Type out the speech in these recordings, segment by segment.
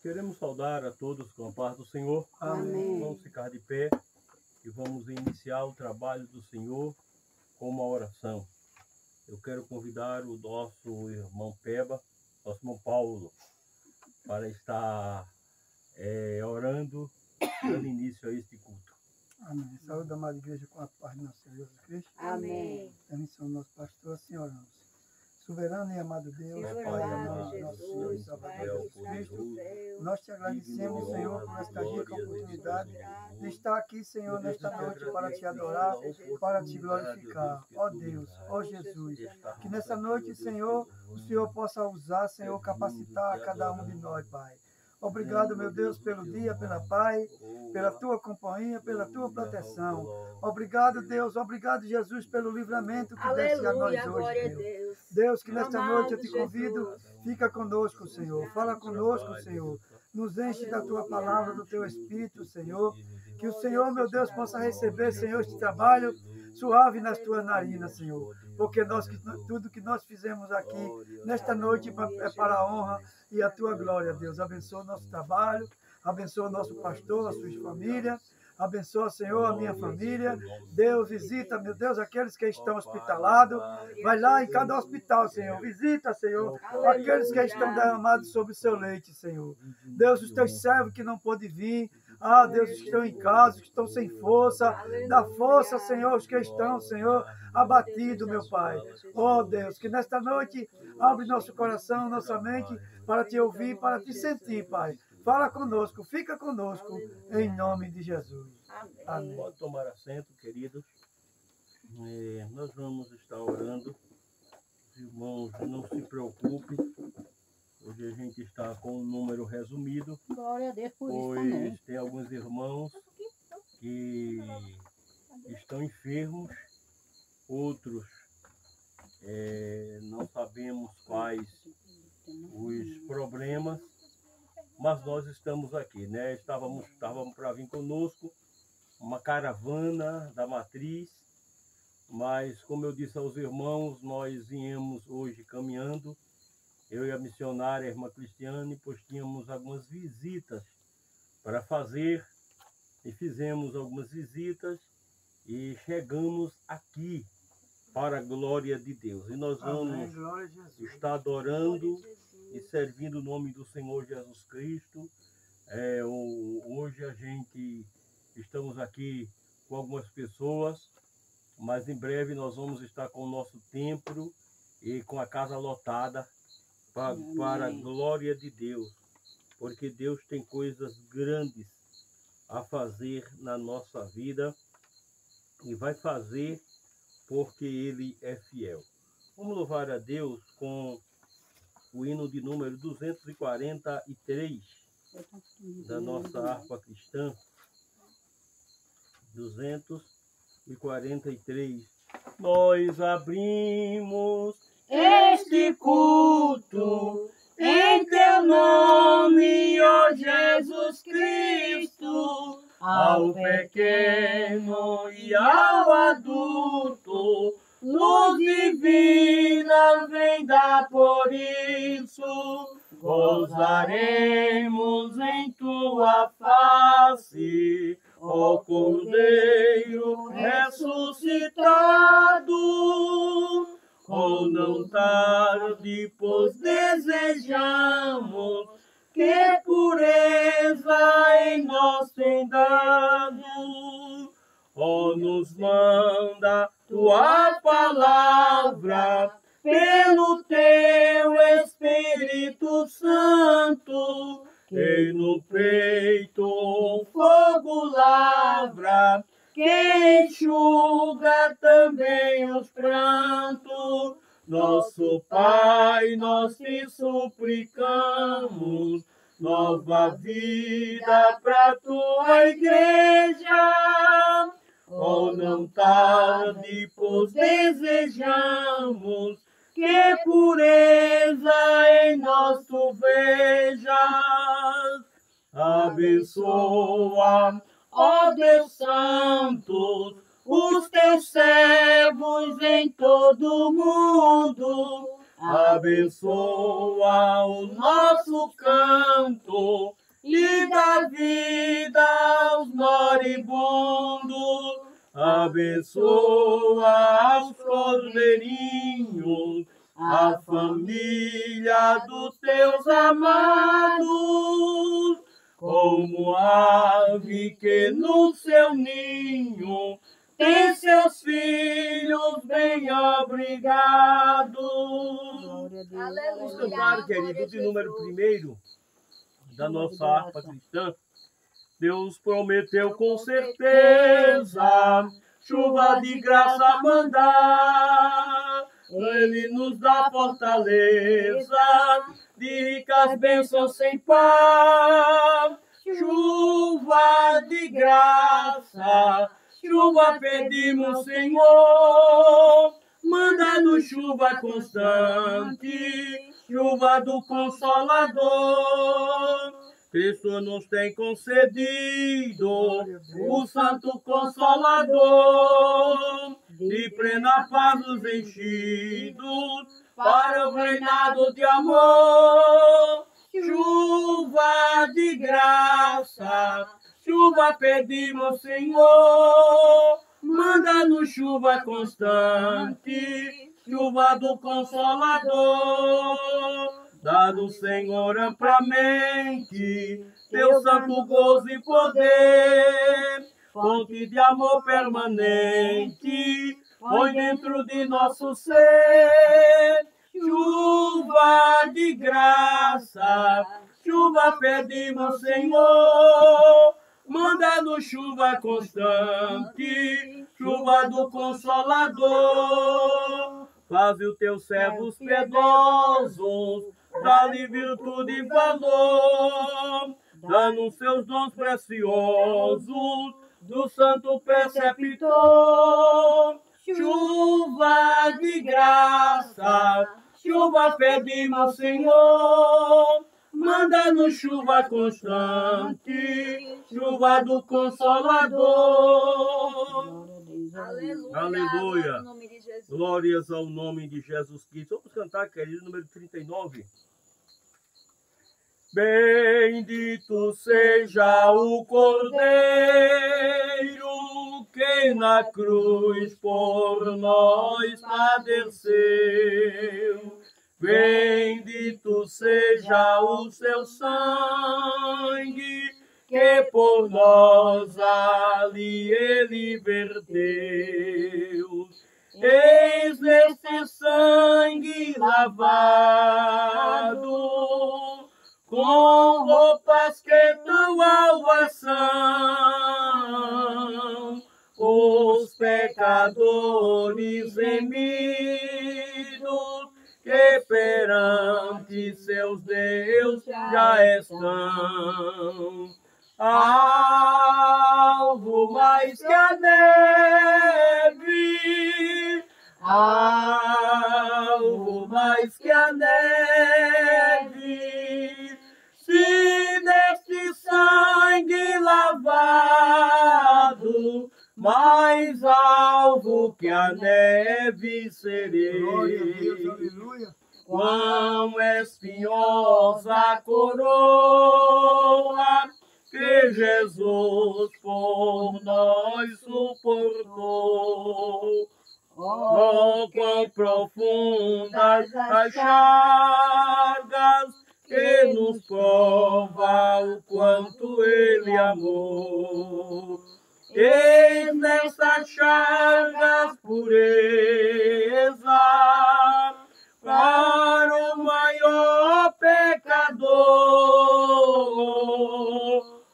Queremos saudar a todos com a paz do Senhor. Amém. Vamos ficar de pé e vamos iniciar o trabalho do Senhor com uma oração. Eu quero convidar o nosso irmão Peba, nosso irmão Paulo, para estar orando, dando início a este culto. Amém. Saúde da amada igreja com a paz do nosso Senhor Jesus Cristo. Amém. Permissão do nosso pastor, assim oramos. Soberano e amado Deus, Senhor Pai amado amado, nosso Senhor e Jesus, Salvador Pai Jesus que está Cristo, no céu, nós te agradecemos, Senhor, por esta rica oportunidade de estar aqui, Senhor, nesta noite para te adorar, para te glorificar. Ó Deus, ó Jesus, que nessa noite, Senhor, o Senhor possa usar, Senhor, capacitar a cada um de nós, Pai. Obrigado, meu Deus, pelo dia, pela paz, pela tua companhia, pela tua proteção. Obrigado, Deus. Obrigado, Jesus, pelo livramento que deste a nós aleluia, glória hoje, a Deus. Deus. Deus, que nesta Amado noite eu te convido, Jesus. fica conosco, Senhor. Fala conosco, Senhor. Nos enche da tua palavra, do teu Espírito, Senhor. Que o Senhor, meu Deus, possa receber, Senhor, este trabalho suave nas tuas narinas, Senhor. Porque tudo que nós fizemos aqui nesta noite é para a honra e a tua glória, Deus. Abençoa o nosso trabalho, abençoa o nosso pastor, a sua família. Abençoa, Senhor, a minha família. Deus, visita, meu Deus, aqueles que estão hospitalados. Vai lá em cada hospital, Senhor. Visita, Senhor, aqueles que estão derramados sobre o seu leite, Senhor. Deus, os teus servos que não podem vir. Ah, Deus, os que estão em casa, os que estão sem força. Dá força, Senhor, os que estão, Senhor, abatidos, meu Pai. Oh, Deus, que nesta noite abre nosso coração, nossa mente, para te ouvir, para te sentir, Pai. Fala conosco, fica conosco, em nome de Jesus. Amém. Pode tomar assento, queridos. Nós vamos estar orando. Irmãos, não se preocupe. Hoje a gente está com um número resumido, Glória a Deus por isso pois também. tem alguns irmãos que estão enfermos, outros não sabemos quais os problemas, mas nós estamos aqui, né? Estávamos para vir conosco uma caravana da matriz, mas como eu disse aos irmãos, nós viemos hoje caminhando, eu e a missionária, a irmã Cristiane, pois tínhamos algumas visitas para fazer, e fizemos algumas visitas e chegamos aqui para a glória de Deus. E nós vamos Amém. Glória a Jesus. estar adorando e servindo o nome do Senhor Jesus Cristo. Hoje a gente estamos aqui com algumas pessoas, mas em breve nós vamos estar com o nosso templo e com a casa lotada para a glória de Deus, porque Deus tem coisas grandes a fazer na nossa vida e vai fazer porque Ele é fiel. Vamos louvar a Deus com o hino de número 243 da nossa harpa cristã. 243. Nós abrimos este culto em teu nome, ó Jesus Cristo, ao pequeno e ao adulto, luz divina vem dar, por isso gozaremos em tua face, ó Cordeiro ressuscitado. Ou não tarde, pois desejamos que pureza em nós tem dado. Ó, nos manda tua palavra pelo teu Espírito Santo, que no peito um fogo lavra, que enxuga também os prantos. Nosso Pai, nós te suplicamos, nova vida para tua igreja. Oh, não tarde, pois desejamos que pureza em nós tu vejas. Abençoa, ó Deus Santo, os teus servos em todo o mundo. Abençoa o nosso canto e dá vida aos moribundos. Abençoa os cordeirinhos, a família dos teus amados, como ave que no seu ninho tem seus filhos bem obrigados. Vamos cantar, querido, de número 1 da nossa harpa cristã. Deus prometeu com certeza chuva de graça mandar. Ele nos dá fortaleza de ricas bênçãos sem par. Chuva de graça, chuva pedimos, Senhor. Manda-nos chuva constante, chuva do Consolador. Cristo nos tem concedido o Santo Consolador, de plena paz nos enchidos para o reinado de amor. Chuva de graça, chuva pedimos, Senhor. Manda-nos chuva constante, chuva do Consolador. Dá-do, Senhor, amplamente teu santo gozo e poder, fonte de amor permanente, põe dentro de nosso ser. Chuva de graça, chuva pedimos, Senhor. Manda-nos chuva constante, chuva do Consolador. Faz o teus servos piedosos, dá-lhe virtude e valor, dá-nos seus dons preciosos do Santo Preceptor. Chuva de graça, chuva pedimos, Senhor. Manda-nos chuva constante, chuva do Consolador. Aleluia. Aleluia. No nome de Jesus. Glórias ao nome de Jesus Cristo. Vamos cantar, querido, número 39. Bendito seja o Cordeiro que na cruz por nós padeceu. Bendito seja o seu sangue que por nós ali ele verteu. Eis neste sangue lavado, com roupas que dão salvação, os pecadores remidos, que perante seus Deus já estão. Alvo mais que a neve, alvo mais que a neve, se neste sangue lavado, mais alvo que a neve serei. Glória a Deus, aleluia. Quão espinhosa a coroa que Jesus por nós suportou. Oh, quão profundas as chagas que nos prova o quanto Ele amou. Eis nessas chagas pureza para o maior pecador,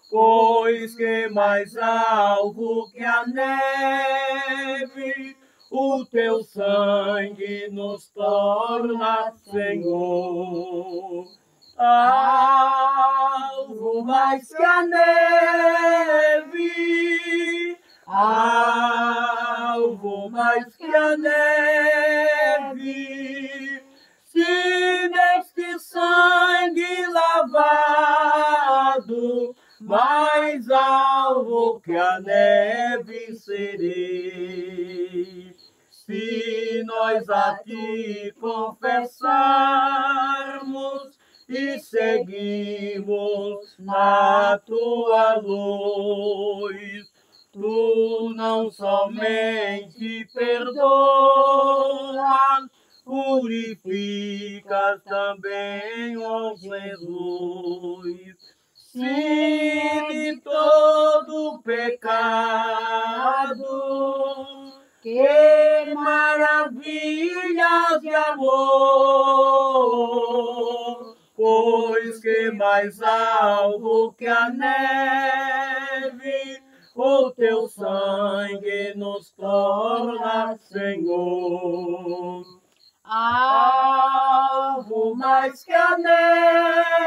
pois que mais alvo que a neve, o teu sangue nos torna, Senhor. Alvo mais que a neve, alvo mais que a neve, se neste sangue lavado, mais alvo que a neve serei. Se nós a ti confessarmos e seguimos na tua luz. Tu não somente perdoas, purificas também, ó Jesus. Se de todo pecado, que maravilhas de amor, pois que mais alto que a neve, o teu sangue nos torna, Senhor. Alvo mais que a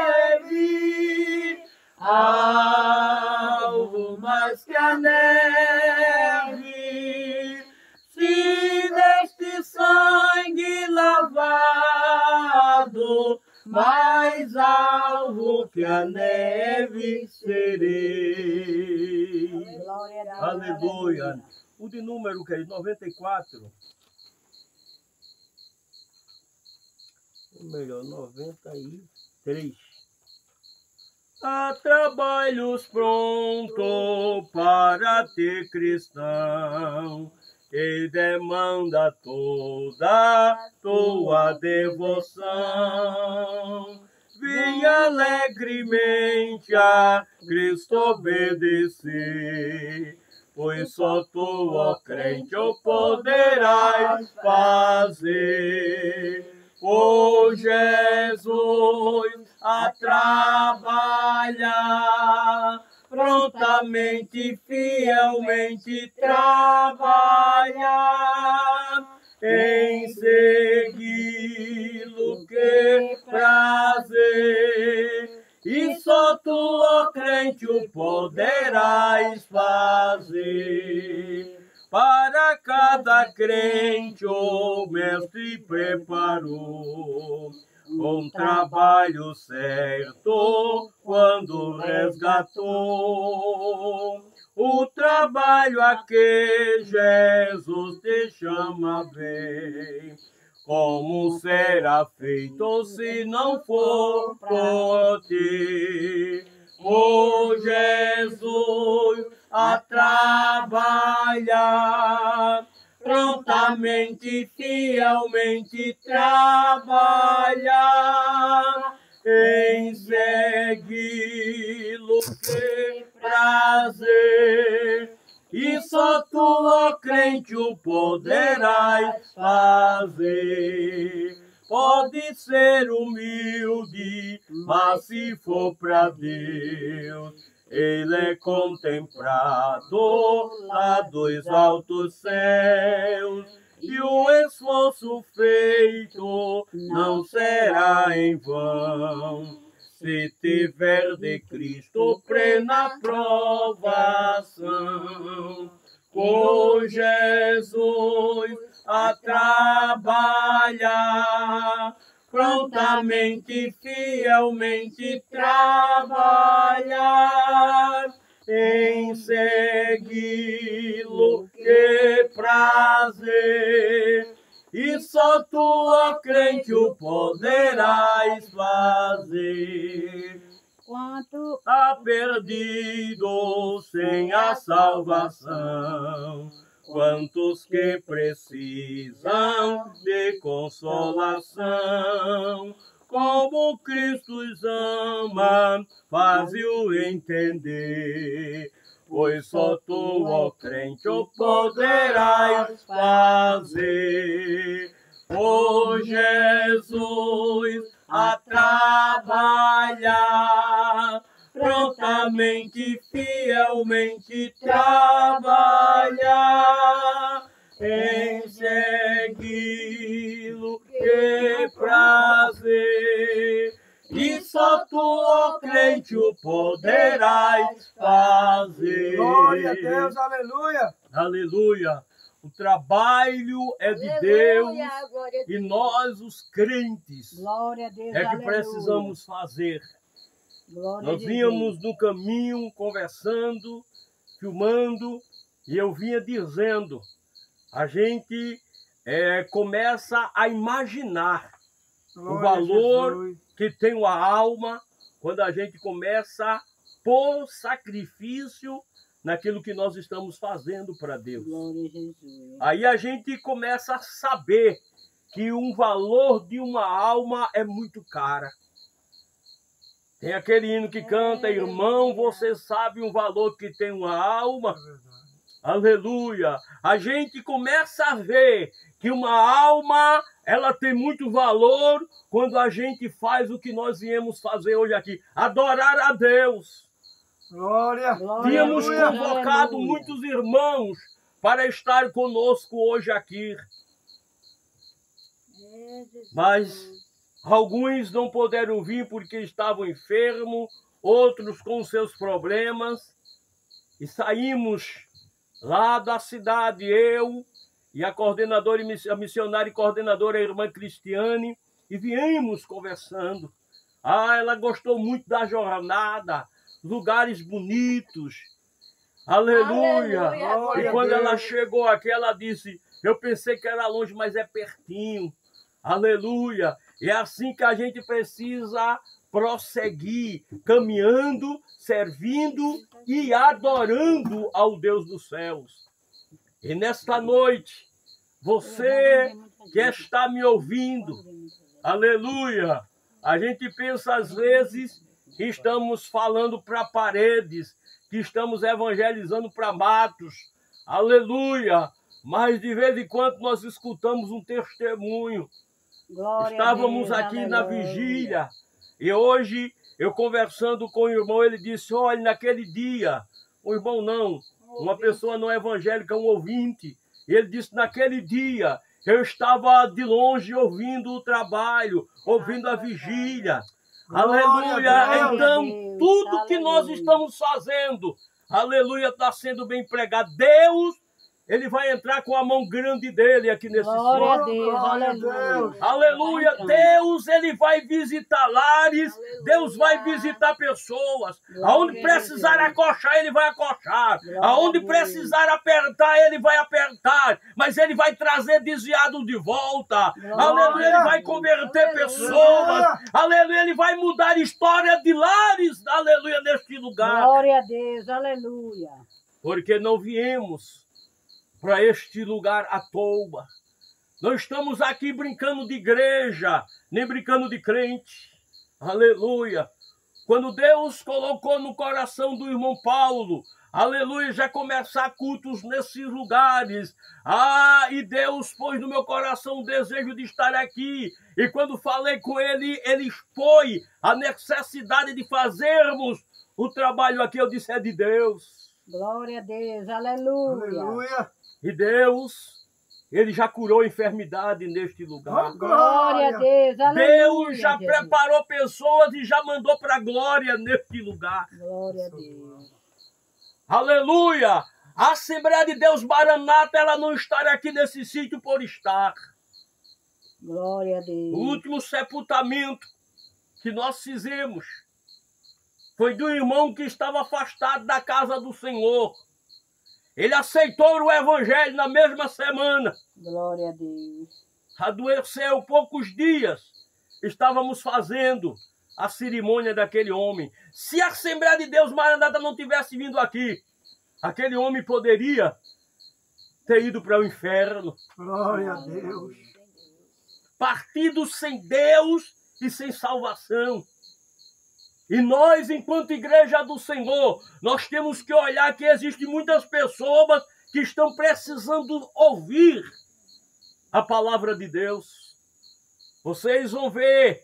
neve, alvo mais que a neve, se deste sangue lavado, mais alvo que a neve serei. Aleluia. O de número que é 94. Ou melhor, 93. Há trabalhos pronto para ter cristão, que demanda toda tua devoção. Vem alegremente a Cristo obedecer, pois só tu, ó crente, o poderás fazer. Por Jesus a trabalhar, prontamente, fielmente trabalhar, em segui-lo que prazer, e só tu, ó crente, o poderás fazer. Para cada crente o mestre preparou um trabalho certo quando resgatou. O trabalho a que Jesus te chama bem, como será feito se não for por ti? Por Jesus a trabalhar, prontamente, fielmente trabalhar, em segui-lo que prazer, e só tu, ó crente, o poderás fazer. Pode ser humilde, mas se for para Deus, Ele é contemplado lá dos altos céus, e o esforço feito não será em vão, se tiver de Cristo plena provação. Com Jesus a trabalhar, prontamente, fielmente trabalhar, em segui-lo que prazer, e só tu, ó crente, o poderás fazer. Quanto Há perdido sem a salvação, quantos que precisam de consolação, como Cristo os ama, faz-o entender, pois só tu, ó crente, o poderás fazer. Por Jesus a trabalhar, prontamente, fielmente trabalhar, em segui-lo que prazer, e só tu, ó crente, o poderás fazer. Glória a Deus, aleluia. Aleluia. O trabalho é de Deus, e nós, os crentes, glória a Deus, é que aleluia. precisamos fazer. Glória Nós a vínhamos Jesus. no caminho, conversando, filmando, e eu vinha dizendo, a gente começa a imaginar Glória o valor a Jesus. que tem uma alma quando a gente começa a pôr sacrifício naquilo que nós estamos fazendo para Deus. Glória a Jesus. Aí a gente começa a saber que um valor de uma alma é muito cara. Tem aquele hino que canta, irmão, você sabe o valor que tem uma alma? Aleluia! A gente começa a ver que uma alma, ela tem muito valor quando a gente faz o que nós viemos fazer hoje aqui, adorar a Deus. Glória. Tínhamos Aleluia. convocado muitos irmãos para estar conosco hoje aqui, mas alguns não puderam vir porque estavam enfermos, outros com seus problemas, e saímos lá da cidade, eu e a coordenadora, a missionária e coordenadora, a irmã Cristiane, e viemos conversando. Ela gostou muito da jornada, lugares bonitos. Aleluia! Aleluia. E quando ela chegou aqui, ela disse, eu pensei que era longe, mas é pertinho. Aleluia! É assim que a gente precisa prosseguir, caminhando, servindo e adorando ao Deus dos céus. E nesta noite, você que está me ouvindo, aleluia, a gente pensa às vezes que estamos falando para paredes, que estamos evangelizando para matos, aleluia, mas de vez em quando nós escutamos um testemunho. Glória Estávamos a Deus, aqui na aleluia. vigília e hoje eu conversando com o irmão, ele disse, olha, naquele dia, o irmão não, uma pessoa não evangélica, um ouvinte, ele disse, naquele dia eu estava de longe ouvindo o trabalho, ouvindo a vigília. Aleluia! a Deus. Então, tudo que nós Aleluia. estamos fazendo, aleluia, está sendo bem pregado. Deus, ele vai entrar com a mão grande dele aqui nesse Glória a sítio. Deus, Glória a aleluia. Deus. Aleluia! Vai entrando. Deus, ele vai visitar lares, Aleluia. Deus vai visitar pessoas. Glória Aonde a precisar Deus. acochar, ele vai acochar. Glória Aonde a Deus. precisar apertar, ele vai apertar. Mas ele vai trazer desviado de volta. Glória Aleluia! Ele a vai Deus. converter Aleluia. pessoas. Aleluia! Ele vai mudar a história de lares. Aleluia! Neste lugar. Glória a Deus, aleluia. Porque não viemos para este lugar à toa. Não estamos aqui brincando de igreja, nem brincando de crente. Aleluia. Quando Deus colocou no coração do irmão Paulo, aleluia, já começar cultos nesses lugares. E Deus pôs no meu coração o desejo de estar aqui. E quando falei com ele, ele expôs a necessidade de fazermos o trabalho aqui. Eu disse, é de Deus. Glória a Deus, aleluia. Aleluia. E Deus, ele já curou a enfermidade neste lugar. Glória a Deus, aleluia. Deus já Jesus. preparou pessoas e já mandou para a glória neste lugar. Glória a Deus. Aleluia! A Assembleia de Deus Maranata, ela não estará aqui nesse sítio por estar. Glória a Deus. O último sepultamento que nós fizemos foi do irmão que estava afastado da casa do Senhor. Ele aceitou o evangelho na mesma semana. Glória a Deus. Adoeceu poucos dias. Estávamos fazendo a cerimônia daquele homem. Se a Assembleia de Deus Maranata não tivesse vindo aqui, aquele homem poderia ter ido para o inferno. Glória a Deus. Partido sem Deus e sem salvação. E nós, enquanto igreja do Senhor, nós temos que olhar que existem muitas pessoas que estão precisando ouvir a palavra de Deus. Vocês vão ver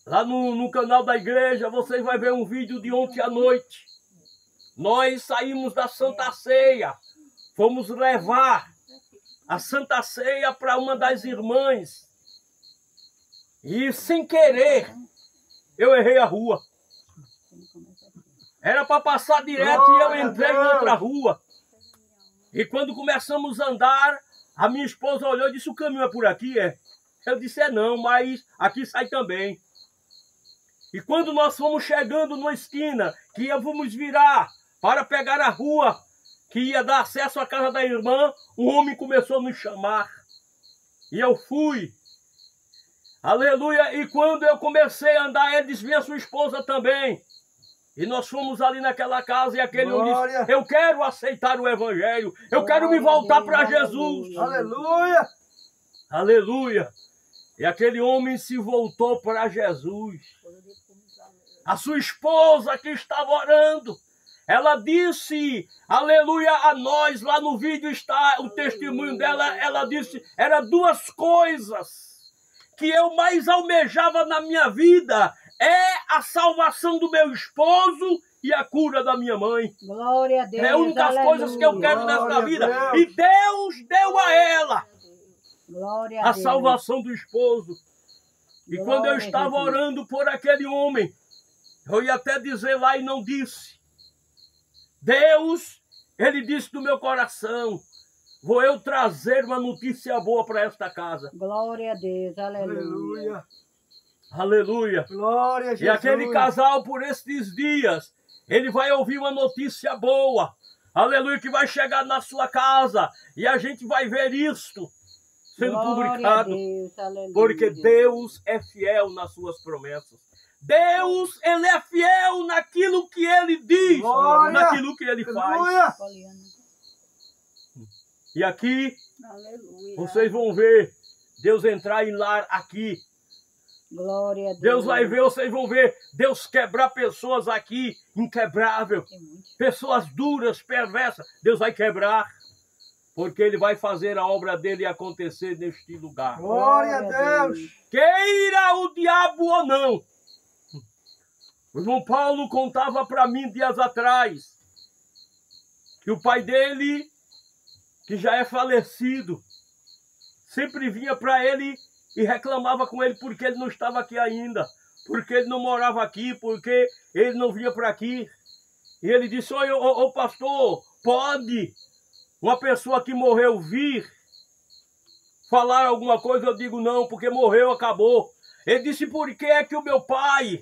lá no canal da igreja, vocês vão ver um vídeo de ontem à noite. Nós saímos da Santa Ceia, fomos levar a Santa Ceia para uma das irmãs. E sem querer, eu errei a rua. Era para passar direto e eu entrei em outra rua. E quando começamos a andar, a minha esposa olhou e disse, o caminho é por aqui, é? Eu disse, é não, mas aqui sai também. E quando nós fomos chegando numa esquina, que íamos virar para pegar a rua, que ia dar acesso à casa da irmã, um homem começou a nos chamar. E eu fui. Aleluia. E quando eu comecei a andar, ele disse, minha sua esposa também. E nós fomos ali naquela casa e aquele homem disse, eu quero aceitar o evangelho. Eu quero me voltar para Jesus. Aleluia. Aleluia. E aquele homem se voltou para Jesus. A sua esposa que estava orando, ela disse, aleluia, a nós, lá no vídeo está o testemunho dela, ela disse, eram duas coisas que eu mais almejava na minha vida, é a salvação do meu esposo e a cura da minha mãe. Glória a Deus. É uma das coisas que eu quero nesta vida. E Deus deu a ela Glória a Deus. salvação do esposo. E Glória quando eu a estava Jesus. orando por aquele homem, eu ia até dizer lá e não disse. Deus, ele disse no meu coração, vou eu trazer uma notícia boa para esta casa. Glória a Deus. Aleluia. Aleluia. Aleluia. Glória a Jesus. E aquele casal, por estes dias, ele vai ouvir uma notícia boa. Aleluia, que vai chegar na sua casa. E a gente vai ver isto sendo Glória a publicado. Deus. Aleluia. Porque Deus é fiel nas suas promessas. Deus, ele é fiel naquilo que ele diz, Glória. naquilo que ele faz. Aleluia. E aqui, Aleluia. vocês vão ver Deus entrar em lar aqui. Glória a Deus. Deus vai ver, vocês vão ver Deus quebrar pessoas aqui, inquebrável. Tem muito. Pessoas duras, perversas, Deus vai quebrar. Porque ele vai fazer a obra dele acontecer neste lugar. Glória a Deus. Queira o diabo ou não. O irmão Paulo contava para mim dias atrás que o pai dele, que já é falecido, sempre vinha para ele e reclamava com ele porque ele não estava aqui ainda, porque ele não morava aqui, porque ele não vinha para aqui. E ele disse, ô pastor, pode uma pessoa que morreu vir falar alguma coisa? Eu digo não, porque morreu, acabou. Ele disse, por que é que o meu pai,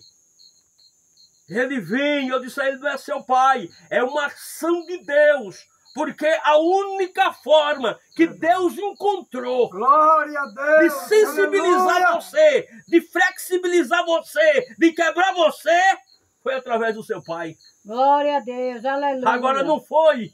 ele vem? Eu disse, ele não é seu pai, é uma ação de Deus. Porque a única forma que Deus encontrou Glória a Deus. de sensibilizar Aleluia. você, de flexibilizar você, de quebrar você, foi através do seu pai. Glória a Deus. Aleluia. Agora não foi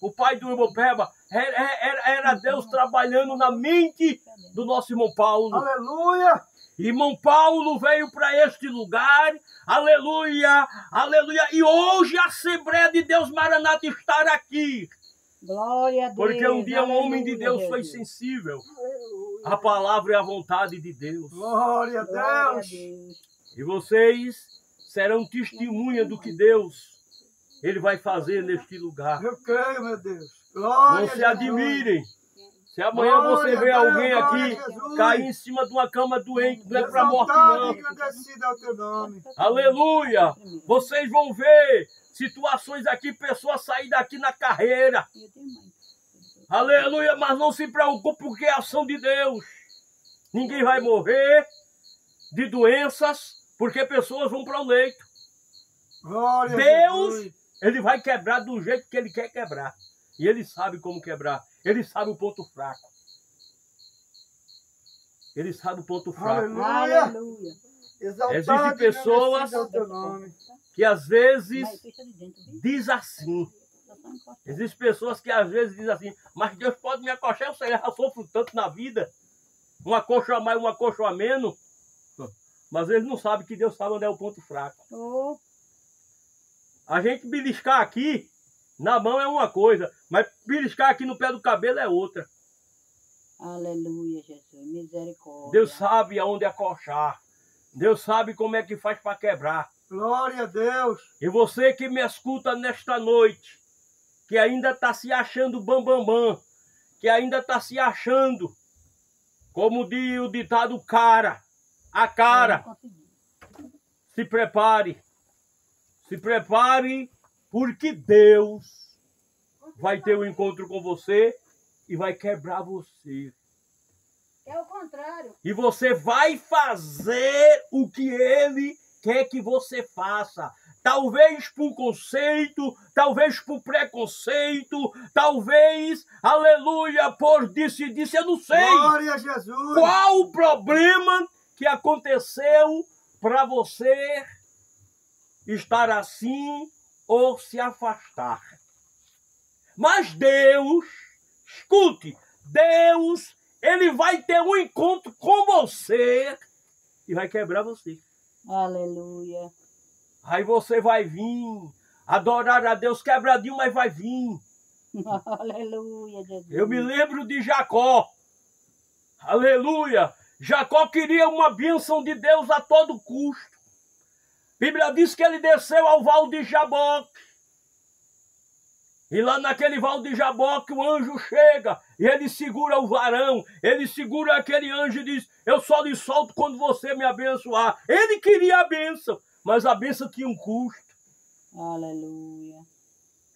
o pai do irmão Peba, era Deus trabalhando na mente do nosso irmão Paulo. Aleluia. Irmão Paulo veio para este lugar, aleluia, aleluia, e hoje a Assembleia de Deus Maranata está aqui. Glória a Deus. Porque um dia um homem de Aleluia, Deus foi Jesus. sensível à palavra e à vontade de Deus. Glória a Glória a Deus. Deus. E vocês serão testemunha do que Deus ele vai fazer neste lugar. Eu creio, meu Deus. Glória Não a se Jesus. admirem. Se amanhã você Glória vê a Deus, alguém glória aqui a Jesus. cair em cima de uma cama doente, não é para morte Exaltado e não. engrandecido é o teu nome. Aleluia! Vocês vão ver situações aqui, pessoas saírem daqui na carreira. Eu tenho mais. Aleluia! Mas não se preocupe porque é a ação de Deus. Ninguém vai morrer de doenças porque pessoas vão para o leito. Glória a Deus, Jesus. ele vai quebrar do jeito que ele quer quebrar. E ele sabe como quebrar. Ele sabe o ponto fraco. Ele sabe o ponto fraco. Aleluia. Aleluia. Exaltado Existem e pessoas- engrandecido é o teu nome. Que às vezes Mas fecha de dentro, viu? diz assim. Só tá encostado. Existem pessoas que às vezes dizem assim, mas Deus pode me acochar, eu sei, eu já sofro tanto na vida. Uma coxa a mais, uma coxa a menos. Mas eles não sabem que Deus sabe onde é o ponto fraco. Oh, A gente beliscar aqui, na mão é uma coisa, mas beliscar aqui no pé do cabelo é outra. aleluia, Jesus. Misericórdia. Deus sabe aonde acochar. Deus sabe como é que faz para quebrar. Glória a Deus. E você que me escuta nesta noite, que ainda está se achando bambambam, que ainda está se achando, como diz o ditado, a cara, Eu não consegui. se prepare. Se prepare, porque Deus vai ter um encontro com você e vai quebrar você. É o contrário. E você vai fazer o que Ele quer que você faça. Talvez por conceito, talvez por preconceito, talvez, aleluia, por disse, eu não sei Glória a Jesus. qual o problema que aconteceu para você estar assim ou se afastar. Mas Deus, escute, Deus, Ele vai ter um encontro com você e vai quebrar você. Aleluia. Aí você vai vir, adorar a Deus quebradinho, mas vai vir. Aleluia, Jesus. Eu me lembro de Jacó. Aleluia. Jacó queria uma bênção de Deus a todo custo. A Bíblia diz que ele desceu ao val de Jaboque. E lá naquele val de Jaboque o anjo chega e ele segura o varão. Ele segura aquele anjo e diz, eu só lhe solto quando você me abençoar. Ele queria a bênção, mas a bênção tinha um custo. Aleluia.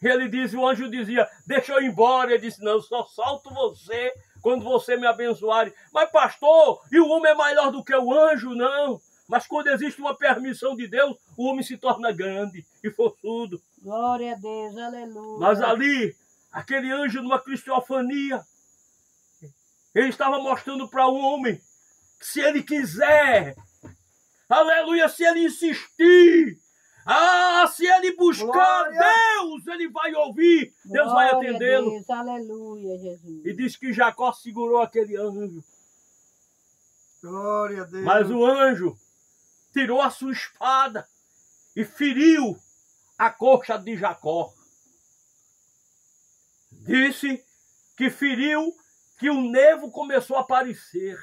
Ele disse, o anjo dizia, deixa eu ir embora. Ele disse, não, eu só solto você quando você me abençoar. Mas pastor, e o homem é maior do que o anjo? Não. Mas quando existe uma permissão de Deus, o homem se torna grande e forçudo. Glória a Deus, aleluia. Mas ali, aquele anjo numa cristiofania, ele estava mostrando para o homem que se ele quiser, aleluia, se ele insistir, se ele buscar Glória. Deus, ele vai ouvir, Deus vai Glória a atendê-lo. Deus, aleluia, Jesus. E diz que Jacó segurou aquele anjo. Glória a Deus. Mas o anjo tirou a sua espada e feriu a coxa de Jacó. Disse que feriu, que o nervo começou a aparecer.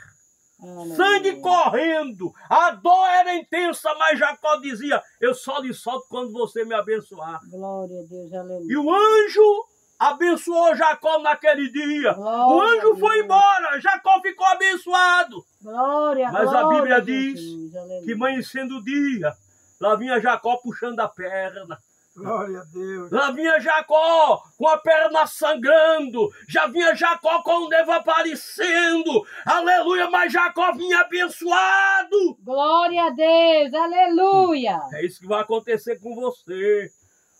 Aleluia. Sangue correndo, a dor era intensa, mas Jacó dizia, eu só lhe solto quando você me abençoar. Glória a Deus, aleluia. E o anjo abençoou Jacó naquele dia. Glória O anjo a foi Deus. embora, Jacó ficou abençoado. Glória, Mas a glória, Bíblia diz Jesus, aleluia. que amanhecendo o dia, lá vinha Jacó puxando a perna. Glória a Deus. Lá vinha Jacó com a perna sangrando. Já vinha Jacó com o nervo aparecendo. Aleluia, mas Jacó vinha abençoado. Glória a Deus, aleluia. É isso que vai acontecer com você.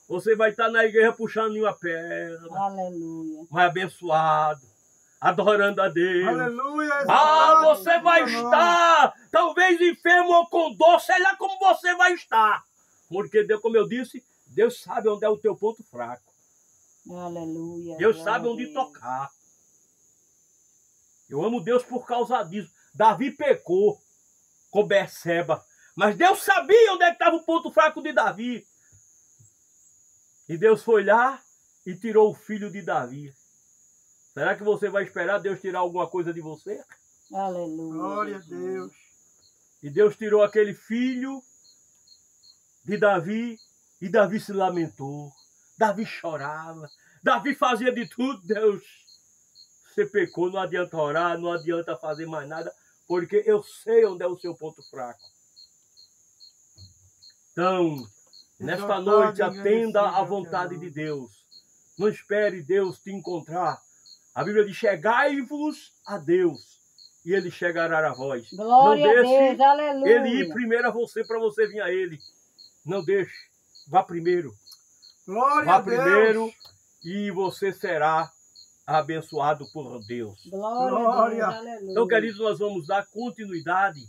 Você vai estar na igreja puxando uma perna, Aleluia. mas abençoado, adorando a Deus. Aleluia. Você vai estar, talvez enfermo ou com dor, sei lá como você vai estar. Porque Deus, como eu disse, Deus sabe onde é o teu ponto fraco. Aleluia. Deus glória sabe a onde Deus. tocar. Eu amo Deus por causa disso. Davi pecou com Betseba, mas Deus sabia onde é que estava o ponto fraco de Davi. E Deus foi lá e tirou o filho de Davi. Será que você vai esperar Deus tirar alguma coisa de você? Aleluia. Glória a Jesus. Deus. E Deus tirou aquele filho de Davi e Davi se lamentou. Davi chorava. Davi fazia de tudo. Deus, você pecou, não adianta orar, não adianta fazer mais nada, porque eu sei onde é o seu ponto fraco. Então, nesta noite, atenda à vontade de Deus. Não espere Deus te encontrar. A Bíblia diz, chegai-vos a Deus e Ele chegará a vós. Glória Não a deixe Deus, aleluia. Ele ir primeiro a você para você vir a Ele. Não deixe. Vá primeiro. Glória Vá a Deus. primeiro e você será abençoado por Deus. Glória a Glória. Deus, aleluia. Então, queridos, nós vamos dar continuidade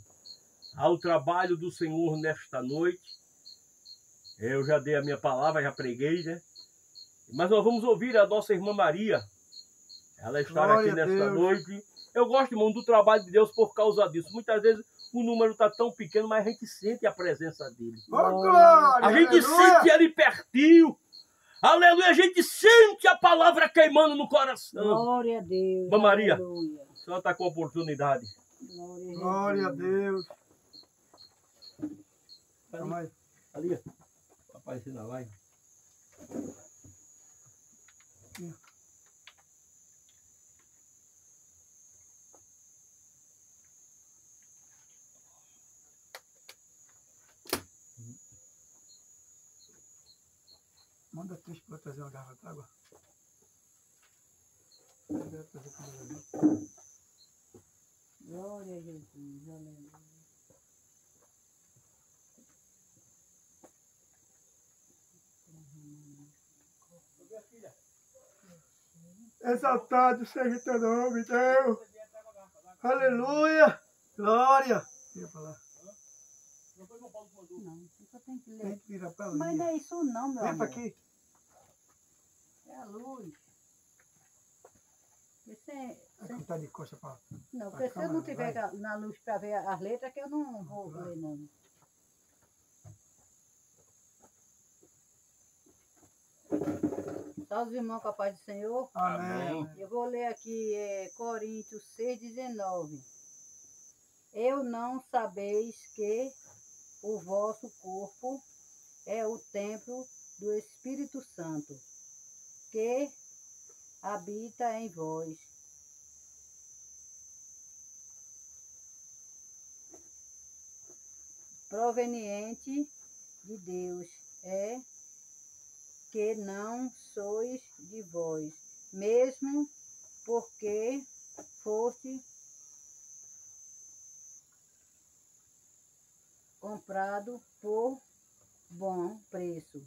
ao trabalho do Senhor nesta noite. Eu já dei a minha palavra, já preguei, né? Mas nós vamos ouvir a nossa irmã Maria. Ela está Glória aqui a nesta Deus. noite. Eu gosto, irmão, do trabalho de Deus por causa disso. Muitas vezes o número está tão pequeno, mas a gente sente a presença dele. Oh, glória. A gente Aleluia. sente ele pertinho. Aleluia, a gente sente a palavra queimando no coração. Glória a Deus. Irmã Maria. Aleluia. A senhora está com a oportunidade. Glória a Deus. Calma aí. Ali, ó. Papai ensina lá. hein? Manda a Cris para trazer uma garrafa d'água. Glória a Jesus. Aleluia. Exaltado seja teu nome, Deus. Aleluia. Glória. Vira pra lá. Não, só tem que Tem ler. que virar pra lá. Mas não é isso não, meu Vem amor. pra aqui. É a luz. Vai contar de costa pra... Não, pra porque se eu não câmera, tiver na luz para ver as letras, que eu não vou Vai. ler, não. Só os irmãos com a paz do Senhor. Amém. Eu vou ler aqui Coríntios 6,19. Eu não sabeis que o vosso corpo é o templo do Espírito Santo, que habita em vós, proveniente de Deus, é que não sois de vós, mesmo porque foste comprado por bom preço.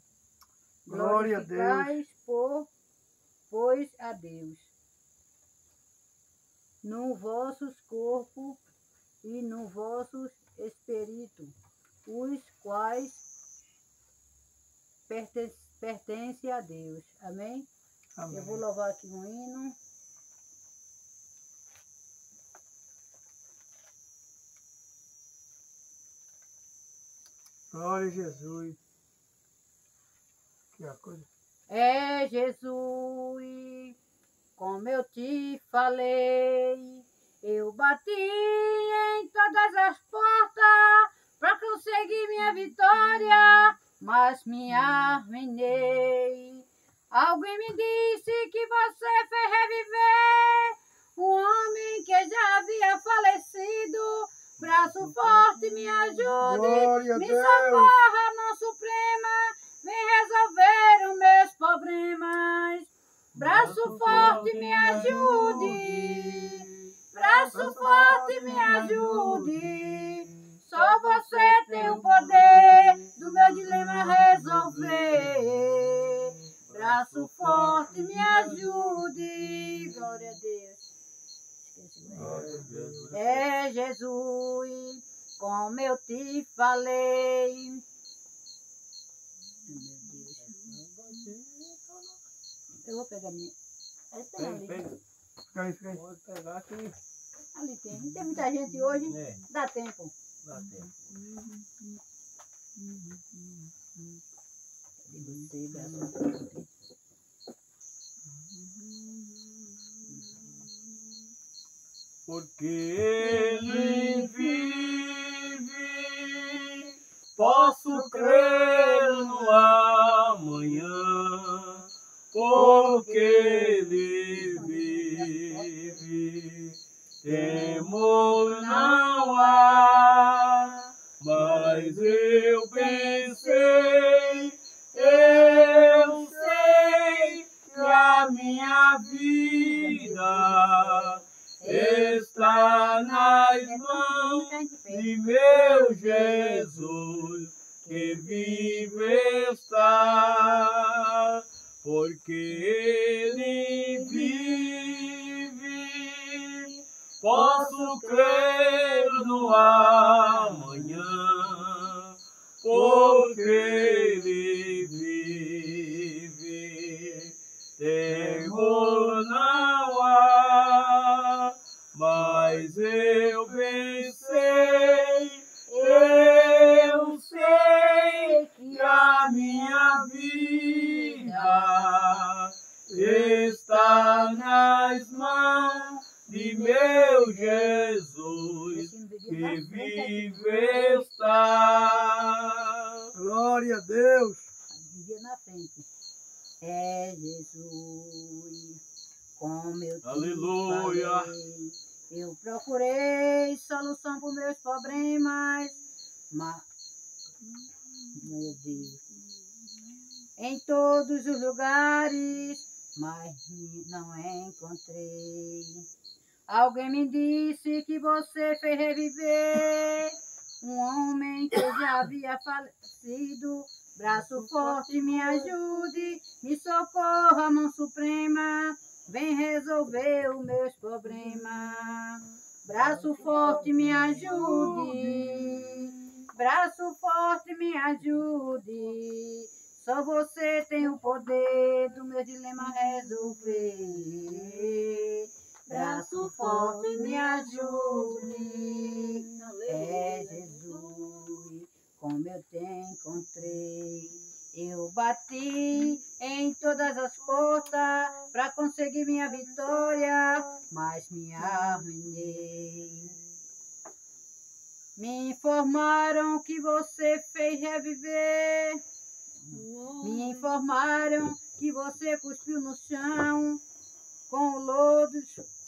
Glória a Deus. Glorificais, pois, a Deus no vossos corpos e no vossos espírito, os quais pertencem a Deus. Amém? Amém. Eu vou louvar aqui um hino. Glória a Jesus. Que é a coisa. É Jesus, como eu te falei, eu bati em todas as portas para conseguir minha vitória, mas me arruinei. Alguém me disse que você fez reviver um homem que já havia falecido. Braço forte, me ajude, Glória a me Deus. socorra, mão suprema, vem resolver os meus problemas. Braço forte, me ajude, braço forte, me ajude. Só você tem o poder do meu dilema resolver. Braço forte, me ajude. Glória a Deus. É Jesus, como eu te falei. Eu vou pegar minha. Tem ali. Fica aí, fica aí. Pode pegar aqui. Ali tem. Não tem muita gente hoje. É. Dá tempo. Dá tempo. Porque ele vive, posso crer no amanhã, porque ele vive, temor não há, mas eu pensei, eu sei que a minha vida está nas mãos de meu Jesus, que vive está, porque ele vive, posso crer no amanhã, porque ele vive, temor não há, mas eu pensei, eu sei que a minha vida está nas mãos de meu Jesus, que vive está. Glória a Deus. Vivia na frente. É Jesus, como eu te Aleluia. falei. Eu procurei solução para os meus problemas, mas, meu Deus, em todos os lugares, mas não encontrei. Alguém me disse que você fez reviver um homem que já havia falecido. Braço forte, me ajude, me socorra, mão suprema, vem resolver os meus problemas. Braço forte, me ajude. Braço forte, me ajude. Só você tem o poder do meu dilema resolver. Braço forte, me ajude. É Jesus, como eu te encontrei. Eu bati em todas as portas para conseguir minha vitória, mas me arruinei. Me informaram que você fez reviver. Me informaram que você cuspiu no chão. Com o lodo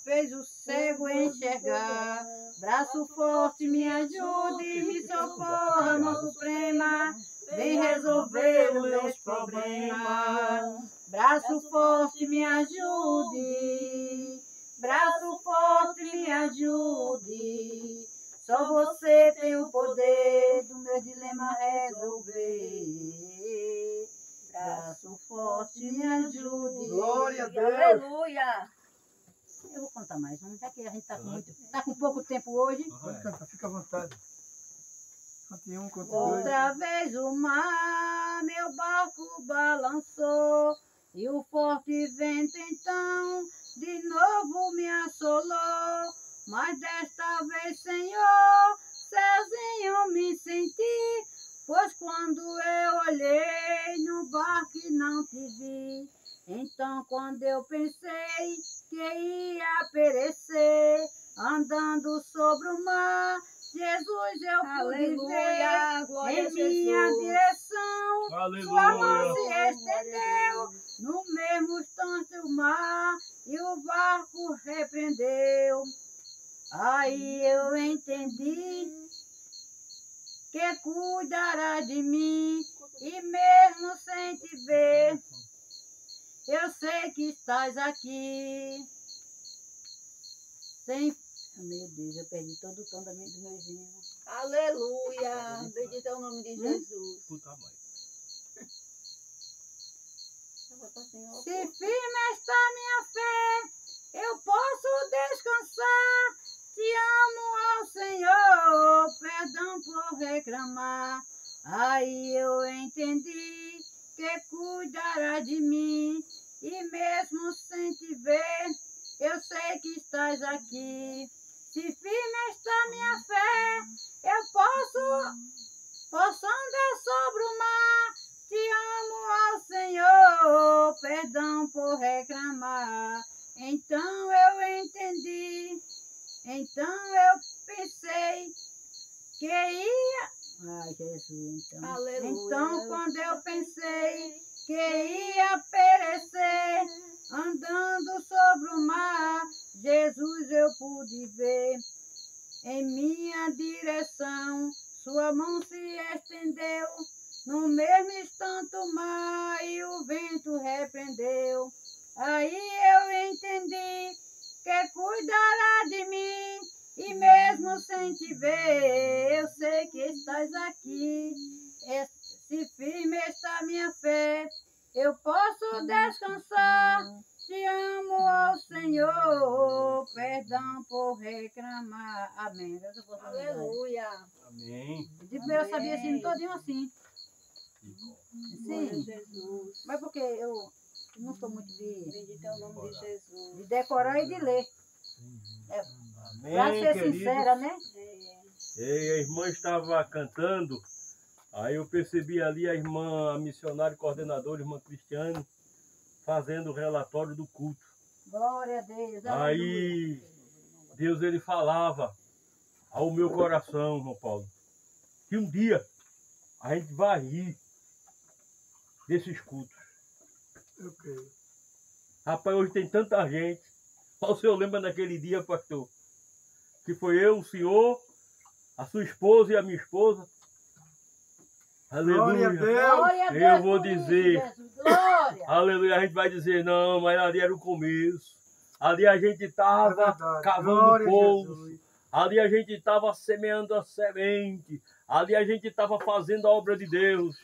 fez o cego enxergar. Braço forte, me ajude, me socorra, mão suprema. Vem resolver os meus problemas. Braço forte, me ajude. Braço forte, me ajude. Só você tem o poder do meu dilema resolver. Braço forte, me ajude. Glória a Deus. Aleluia. Eu vou contar mais um, já que a gente está com pouco tempo hoje. Pode cantar, fica à vontade. Conte um, conte dois. Outra vez o mar, meu barco balançou, e o forte vento então de novo me assolou. Mas desta vez, Senhor, sozinho me senti, pois quando eu olhei no barco e não te vi, então quando eu pensei que ia perecer, andando sobre o mar, Jesus, eu pude ver em minha direção. Aleluia. Sua mão se estendeu no mesmo instante o mar e o barco repreendeu. Aí eu entendi que cuidará de mim e mesmo sem te ver, eu sei que estás aqui. Sem... Meu Deus, eu perdi todo o tom do meu hino. Aleluia. Bendito é o nome de Jesus. Puta mãe. Se firme está minha fé, eu posso descansar. Te amo ao Senhor, perdão por reclamar. Aí eu entendi que cuidará de mim e mesmo sem te ver, eu sei que estás aqui. Se firme está minha fé, eu posso andar sobre o mar. Te amo ao Senhor, perdão por reclamar. Então eu entendi, então eu pensei que ia... Ai, Jesus, então. Aleluia. Então, quando eu pensei que ia perecer, andando sobre o mar, Jesus eu pude ver em minha direção. Sua mão se estendeu, no mesmo instante o mar e o vento repreendeu. Aí eu entendi que cuidará de mim e mesmo sem te ver, eu sei que estás aqui. Se firme está minha fé, eu posso descansar. Te amo ao Senhor, perdão por reclamar. Amém. Aleluia. Amém. Eu sabia assim, todinho assim. Glória a Sim, Jesus. mas porque eu não sou muito Bendito é o nome de Jesus. de decorar e de ler. Pra Amém, ser querido. sincera, né? E a irmã estava cantando, aí eu percebi ali a irmã, a missionária e coordenadora, irmã Cristiane, fazendo o relatório do culto. Glória a Deus. Aí Deus ele falava ao meu coração, irmão Paulo, que um dia a gente vai rir desses cultos. Eu creio. Rapaz, hoje tem tanta gente. O senhor lembra daquele dia, pastor? Que foi eu, o senhor, a sua esposa e a minha esposa. Glória a Aleluia. Deus. Glória a Deus. Eu vou por isso, dizer. Jesus. Glória. Aleluia. A gente vai dizer, não, mas ali era o começo. Ali a gente É estava verdade. cavando Glória a poço. Jesus. Ali a gente estava semeando a semente. Ali a gente estava fazendo a obra de Deus.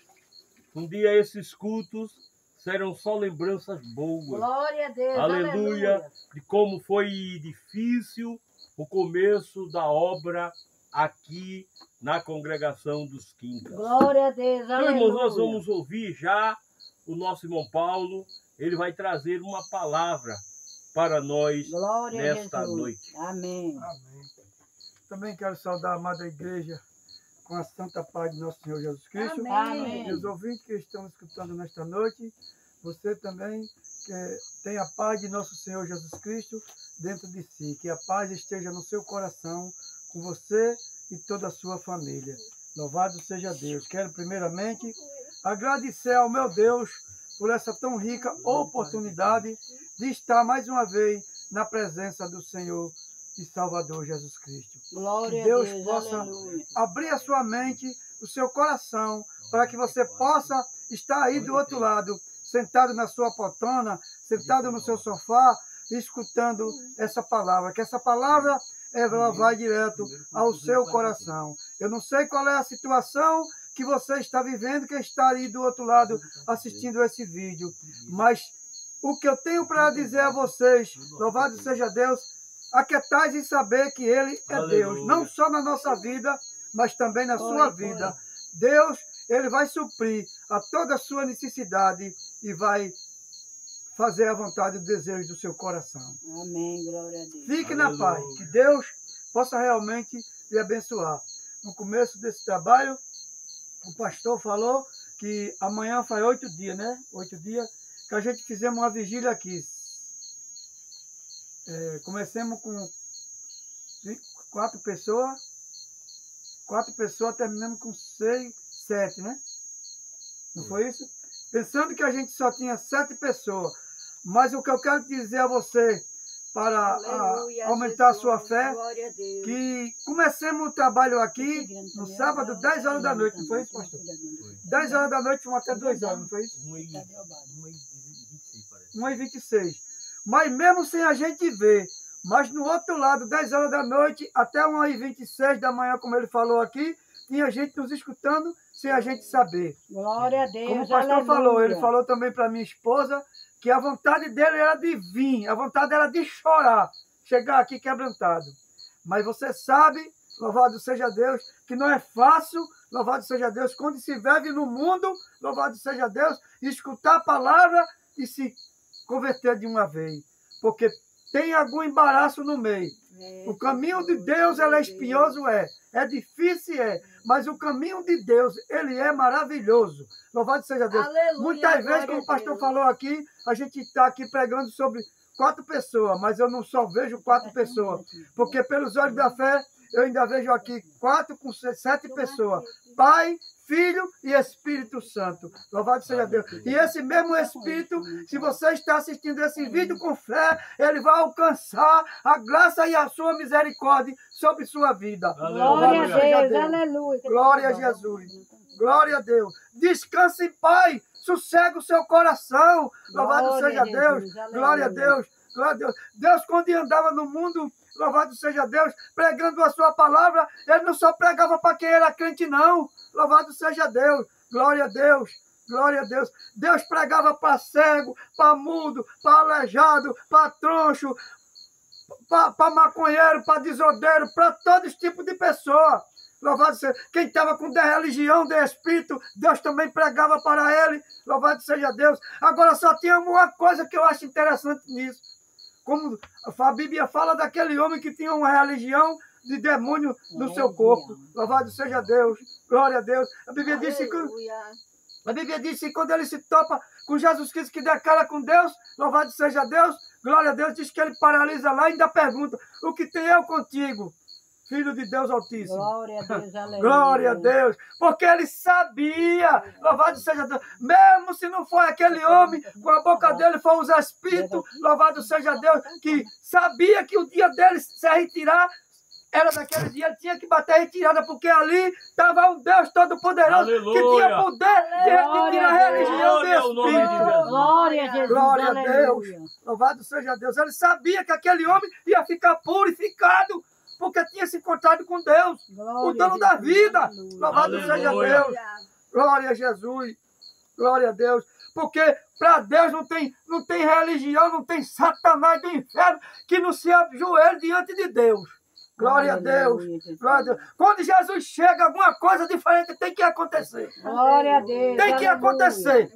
Um dia esses cultos serão só lembranças boas. Glória a Deus. Aleluia. Aleluia. De como foi difícil o começo da obra aqui na congregação dos Quincas. Glória a Deus, Então, irmãos, nós vamos ouvir já o nosso irmão Paulo. Ele vai trazer uma palavra para nós Glória nesta a Jesus. noite. Amém. Amém. Também quero saudar a amada igreja com a santa paz de nosso Senhor Jesus Cristo. Amém. E os ouvintes que estão escutando nesta noite, você também que tem a paz de nosso Senhor Jesus Cristo dentro de si. Que a paz esteja no seu coração, com você e toda a sua família. Louvado seja Deus. Quero primeiramente agradecer ao meu Deus por essa tão rica oportunidade de estar mais uma vez na presença do Senhor e Salvador Jesus Cristo. Glória Que Deus a Deus, possa aleluia. abrir a sua mente, o seu coração, para que você possa estar aí do outro lado, sentado na sua poltrona, sentado no seu sofá, escutando essa palavra. Que essa palavra ela vai direto ao seu coração. Eu não sei qual é a situação que você está vivendo, que está aí do outro lado assistindo esse vídeo, mas o que eu tenho para dizer a vocês, louvado seja Deus, aquietais em saber que Ele é Deus, não só na nossa vida, mas também na sua vida. Deus, Ele vai suprir a toda a sua necessidade e vai fazer a vontade e o desejo do seu coração. Amém, glória a Deus. Fique na paz, que Deus possa realmente lhe abençoar. No começo desse trabalho, o pastor falou que amanhã faz 8 dias, né? 8 dias que a gente fizemos uma vigília aqui. Comecemos com 4 pessoas, terminamos com 6, 7, né? Não foi isso? Pensando que a gente só tinha 7 pessoas. Mas o que eu quero dizer a você, para aumentar a sua fé, que comecemos o trabalho aqui no sábado, 10 horas da noite, não foi isso, pastor? 10 horas da noite, fomos até 2 horas, não foi isso? 1h26. Mas mesmo sem a gente ver, mas no outro lado, 10 horas da noite, até 1h26 da manhã, como ele falou aqui, tinha gente nos escutando sem a gente saber. Glória a Deus, Como o pastor falou, ele falou também para minha esposa que a vontade dele era de vir, a vontade era de chorar, chegar aqui quebrantado. Mas você sabe, louvado seja Deus, que não é fácil, louvado seja Deus, quando se vive no mundo, louvado seja Deus, escutar a palavra e se converter de uma vez. Porque tem algum embaraço no meio. O caminho de Deus, é espinhoso, é difícil, mas o caminho de Deus, ele é maravilhoso. Louvado seja Deus. Aleluia, Muitas vezes, como o pastor falou aqui, a gente está aqui pregando sobre 4 pessoas, mas eu não só vejo 4 pessoas, porque pelos olhos da fé, eu ainda vejo aqui 4 com 7 pessoas. Pai, Filho e Espírito Santo. Louvado seja Deus. E esse mesmo Espírito, se você está assistindo esse vídeo com fé, ele vai alcançar a graça e a sua misericórdia sobre sua vida. Glória a Deus, aleluia. Glória a Jesus. Glória a Deus. Descanse em paz. Sossega o seu coração. Louvado seja Deus. Glória a Deus. Glória a Deus. Deus, quando andava no mundo, louvado seja Deus, pregando a sua palavra, ele não só pregava para quem era crente, não. Louvado seja Deus. Glória a Deus. Glória a Deus. Deus pregava para cego, para mudo, para aleijado, para troncho, para maconheiro, para desordeiro, para todo esse tipo de pessoa. Louvado seja. Quem estava com religião, de espírito, Deus também pregava para ele. Louvado seja Deus. Agora só tinha uma coisa que eu acho interessante nisso. Como a Bíblia fala daquele homem que tinha uma religião de demônio no seu corpo. Louvado seja Deus. Glória a Deus. A Bíblia diz que quando ele se topa com Jesus Cristo, que dá cara com Deus, louvado seja Deus, glória a Deus, diz que ele paralisa lá e ainda pergunta: o que tem eu contigo, Filho de Deus Altíssimo? Glória a Deus, aleluia. Glória a Deus, porque ele sabia, louvado seja Deus, mesmo se não foi aquele homem, com a boca dele foi os espíritos, louvado seja Deus, que sabia que o dia dele se retirar era daquele dia, ele tinha que bater a retirada, porque ali estava um Deus Todo-Poderoso que tinha poder de retirar a religião de espírito. Glória a Jesus, Glória a Deus, louvado seja Deus. Ele sabia que aquele homem ia ficar purificado, porque tinha se encontrado com Deus, o dono da vida. Louvado seja Deus. Glória a Jesus. Glória a Deus. porque para Deus não tem religião, não tem Satanás do inferno que não se ajoelhe diante de Deus. Glória a Deus. Glória a Deus. Quando Jesus chega, alguma coisa diferente tem que acontecer. Glória a Deus. Tem que acontecer.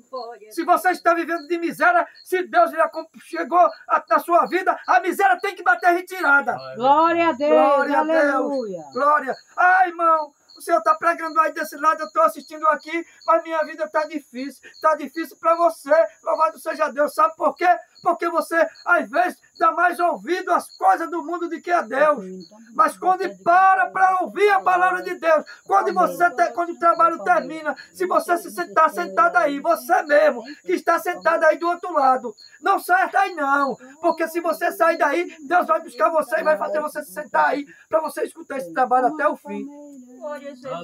Se você está vivendo de miséria, se Deus chegou na sua vida, a miséria tem que bater retirada. Glória a Deus. Glória a Deus. Aleluia. Glória. Ai, irmão, o Senhor está pregando aí desse lado, eu estou assistindo aqui, mas minha vida está difícil. Está difícil para você. Louvado seja Deus. Sabe por quê? Porque você, às vezes, dá mais ouvido às coisas do mundo do que a Deus. Mas quando para ouvir a palavra de Deus, quando o trabalho termina, se você está sentado aí, você mesmo, que está sentado aí do outro lado, não saia daí não. Porque se você sair daí, Deus vai buscar você e vai fazer você se sentar aí para você escutar esse trabalho até o fim.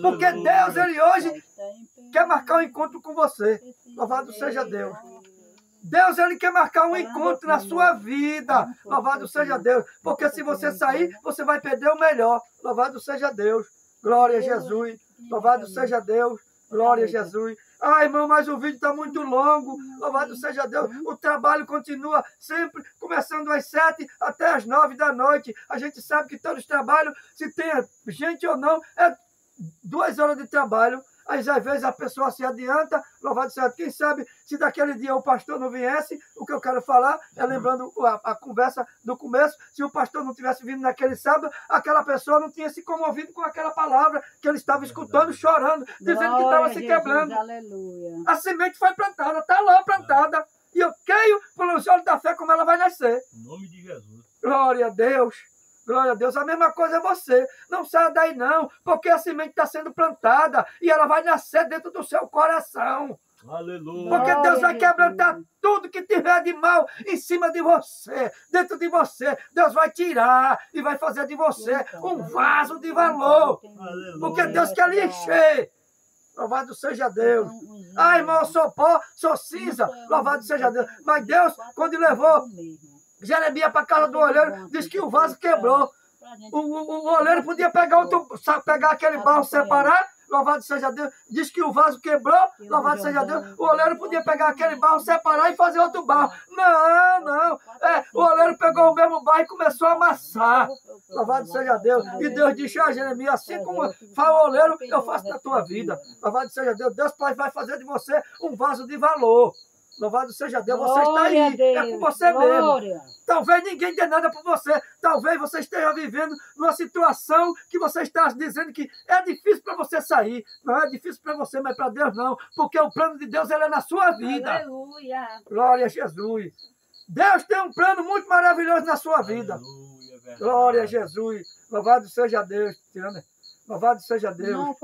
Porque Deus, Ele hoje quer marcar um encontro com você. Louvado seja Deus. Deus, Ele quer marcar um encontro na sua vida. Louvado seja Deus. Porque se você sair, você vai perder o melhor. Louvado seja Deus. Glória a Jesus. Louvado seja Deus. Glória a Jesus. Ah, irmão, mas o vídeo está muito longo. Louvado seja Deus. O trabalho continua sempre, começando às 7 até às 9 da noite. A gente sabe que todos os trabalhos, se tem gente ou não, é 2 horas de trabalho. Às vezes a pessoa se adianta, louvado seja Deus. Quem sabe se daquele dia o pastor não viesse, o que eu quero falar é lembrando a conversa do começo, se o pastor não tivesse vindo naquele sábado, aquela pessoa não tinha se comovido com aquela palavra que ele estava escutando, chorando, dizendo que estava se quebrando. Aleluia. A semente foi plantada, está lá plantada. E eu creio pelos olhos da fé como ela vai nascer. Em nome de Jesus. Glória a Deus. Glória a Deus, a mesma coisa é você. Não saia daí não, porque a semente está sendo plantada e ela vai nascer dentro do seu coração. Aleluia. Porque Deus vai quebrantar tudo que tiver de mal em cima de você, dentro de você. Deus vai tirar e vai fazer de você um vaso de valor. Aleluia. Porque Deus quer lhe encher. Louvado seja Deus. Ah, irmão, eu sou pó, sou cinza. Louvado seja Deus. Mas Deus, quando levou Jeremias para a casa do oleiro, disse que o vaso quebrou. O oleiro podia pegar aquele barro, separar, louvado seja Deus. Diz que o vaso quebrou, louvado seja Deus. O oleiro podia pegar aquele barro, separar e fazer outro barro. Não. O oleiro pegou o mesmo barro e começou a amassar. Louvado seja Deus. E Deus disse a Jeremias, assim como fala o oleiro, eu faço na tua vida. Louvado seja Deus. Deus vai fazer de você um vaso de valor. Louvado seja Deus, você está aí, é com você mesmo. Talvez ninguém dê nada por você, talvez você esteja vivendo numa situação que você está dizendo que é difícil para você sair. Não é difícil para você, mas para Deus não, porque o plano de Deus ele é na sua vida. Aleluia. Glória a Jesus. Deus tem um plano muito maravilhoso na sua vida. Aleluia, glória a Jesus. Louvado seja Deus. Louvado seja Deus.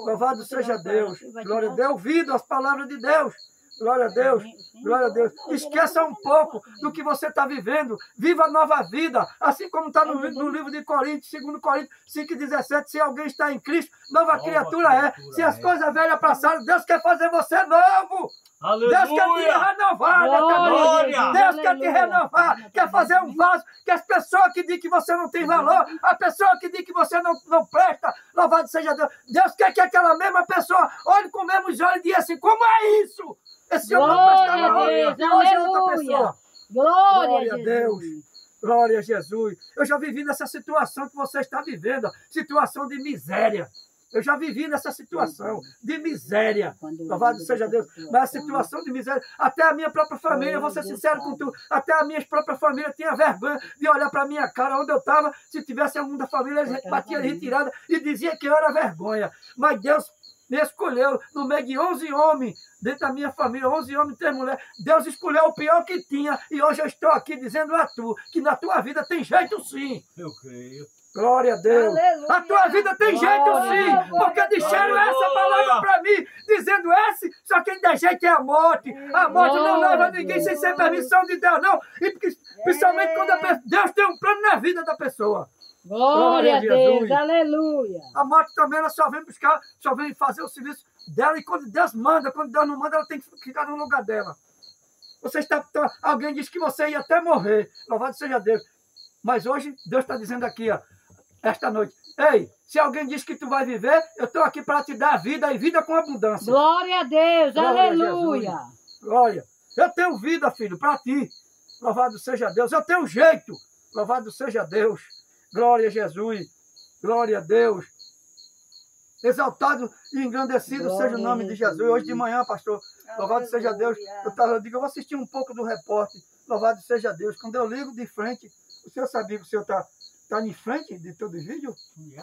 Louvado seja Deus. Glória a Deus. Ouvido as palavras de Deus. Glória a Deus, glória a Deus. Esqueça um pouco do que você está vivendo. Viva a nova vida. Assim como está no livro de Coríntios, 2 Coríntios 5,17. Se alguém está em Cristo, nova criatura é. Se as coisas velhas passaram, Deus quer fazer você novo. Aleluia. Deus quer te renovar nesta noite. Deus quer te renovar. Quer fazer um vaso que as pessoas que dizem que você não tem valor, a pessoa que diz que você não presta, louvado seja Deus. Deus quer que aquela mesma pessoa olhe com os mesmos olhos e diga assim, como é isso? Esse homem não prestava hoje, e hoje é outra pessoa. Glória a Deus. Glória a Jesus. Eu já vivi nessa situação que você está vivendo, situação de miséria. Eu já vivi nessa situação de miséria. Louvado seja Deus. Mas a situação de miséria, até a minha própria família, vou ser sincero com tu, até a minha própria família tinha vergonha de olhar para a minha cara onde eu estava. Se tivesse alguma da família, eles batiam retirada e dizia que eu era vergonha. Mas Deus me escolheu no meio de 11 homens, dentro da minha família, 11 homens e 3 mulheres. Deus escolheu o pior que tinha e hoje eu estou aqui dizendo a tu que na tua vida tem jeito sim. Eu creio. Glória a Deus. Aleluia. A tua vida tem jeito sim, porque disseram essa palavra para mim, dizendo só quem der jeito é a morte. A morte não leva ninguém sem ser permissão de Deus, não. E principalmente quando Deus tem um plano na vida da pessoa. Glória a Deus, aleluia. A morte também ela só vem buscar, só vem fazer o serviço dela. E quando Deus manda, quando Deus não manda, ela tem que ficar no lugar dela. Alguém disse que você ia até morrer. Louvado seja Deus. Mas hoje Deus está dizendo aqui, ó, esta noite. Ei, se alguém diz que tu vai viver, eu estou aqui para te dar vida e vida com abundância. Glória a Deus, Glória aleluia. a Glória. Eu tenho vida, filho, para ti. Louvado seja Deus. Eu tenho jeito. Louvado seja Deus. Glória a Jesus. Glória a Deus. Exaltado e engrandecido seja o nome de Jesus. Hoje de manhã, pastor, louvado seja Deus. Eu digo, eu vou assistir um pouco do repórter. Louvado seja Deus. Quando eu ligo de frente, o senhor sabia que o senhor está em frente de todo o vídeo?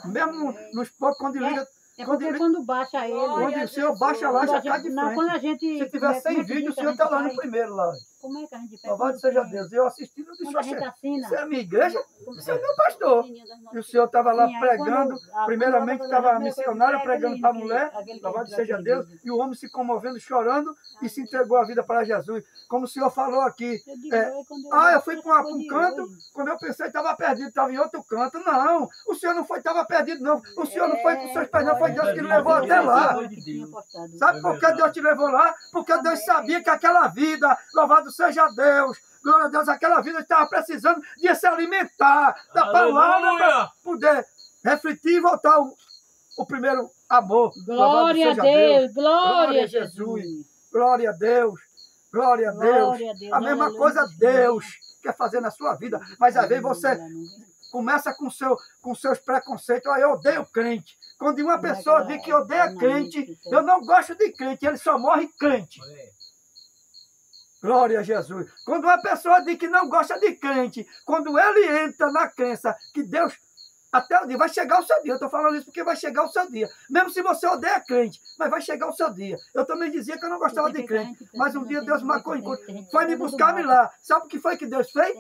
Mesmo nos poucos, quando liga... É porque quando baixa ele... Quando o senhor baixa lá, já cai de frente. Não, quando a gente... Se tiver 100 vídeos, o senhor está lá no primeiro lá. Como é que a gente pega? Louvado seja Deus. Eu assistindo, eu disse, Quando a gente assina... Isso é a minha igreja? Isso é meu pastor. E o senhor estava lá pregando, primeiramente estava a missionária pregando para a mulher, louvado seja Deus, e o homem se comovendo, chorando, e se entregou a vida para Jesus. Como o senhor falou aqui. Eu fui para um canto, quando eu pensei que estava perdido, estava em outro canto. Não, o senhor não foi, estava perdido, não. O senhor não foi com seus pés, não. Foi Deus que levou até lá. Sabe por que Deus te levou lá? Porque Deus sabia que aquela vida, louvado seja Deus, glória a Deus, aquela vida estava precisando de se alimentar da palavra para poder refletir e voltar o primeiro amor. Glória a Deus, glória a Jesus. Glória a Deus, glória a Deus. A mesma coisa Deus quer fazer na sua vida, mas às vezes você começa com seus preconceitos. Eu odeio crente. Quando uma pessoa diz que odeia crente, eu não gosto de crente, ele só morre crente. Glória a Jesus. Quando uma pessoa diz que não gosta de crente, quando ele entra na crença que Deus, até o dia, vai chegar o seu dia. Eu estou falando isso porque vai chegar o seu dia. Mesmo se você odeia crente, mas vai chegar o seu dia. Eu também dizia que eu não gostava de crente, mas um dia Deus marcou encontro. Foi me buscar-me lá. Sabe o que foi que Deus fez?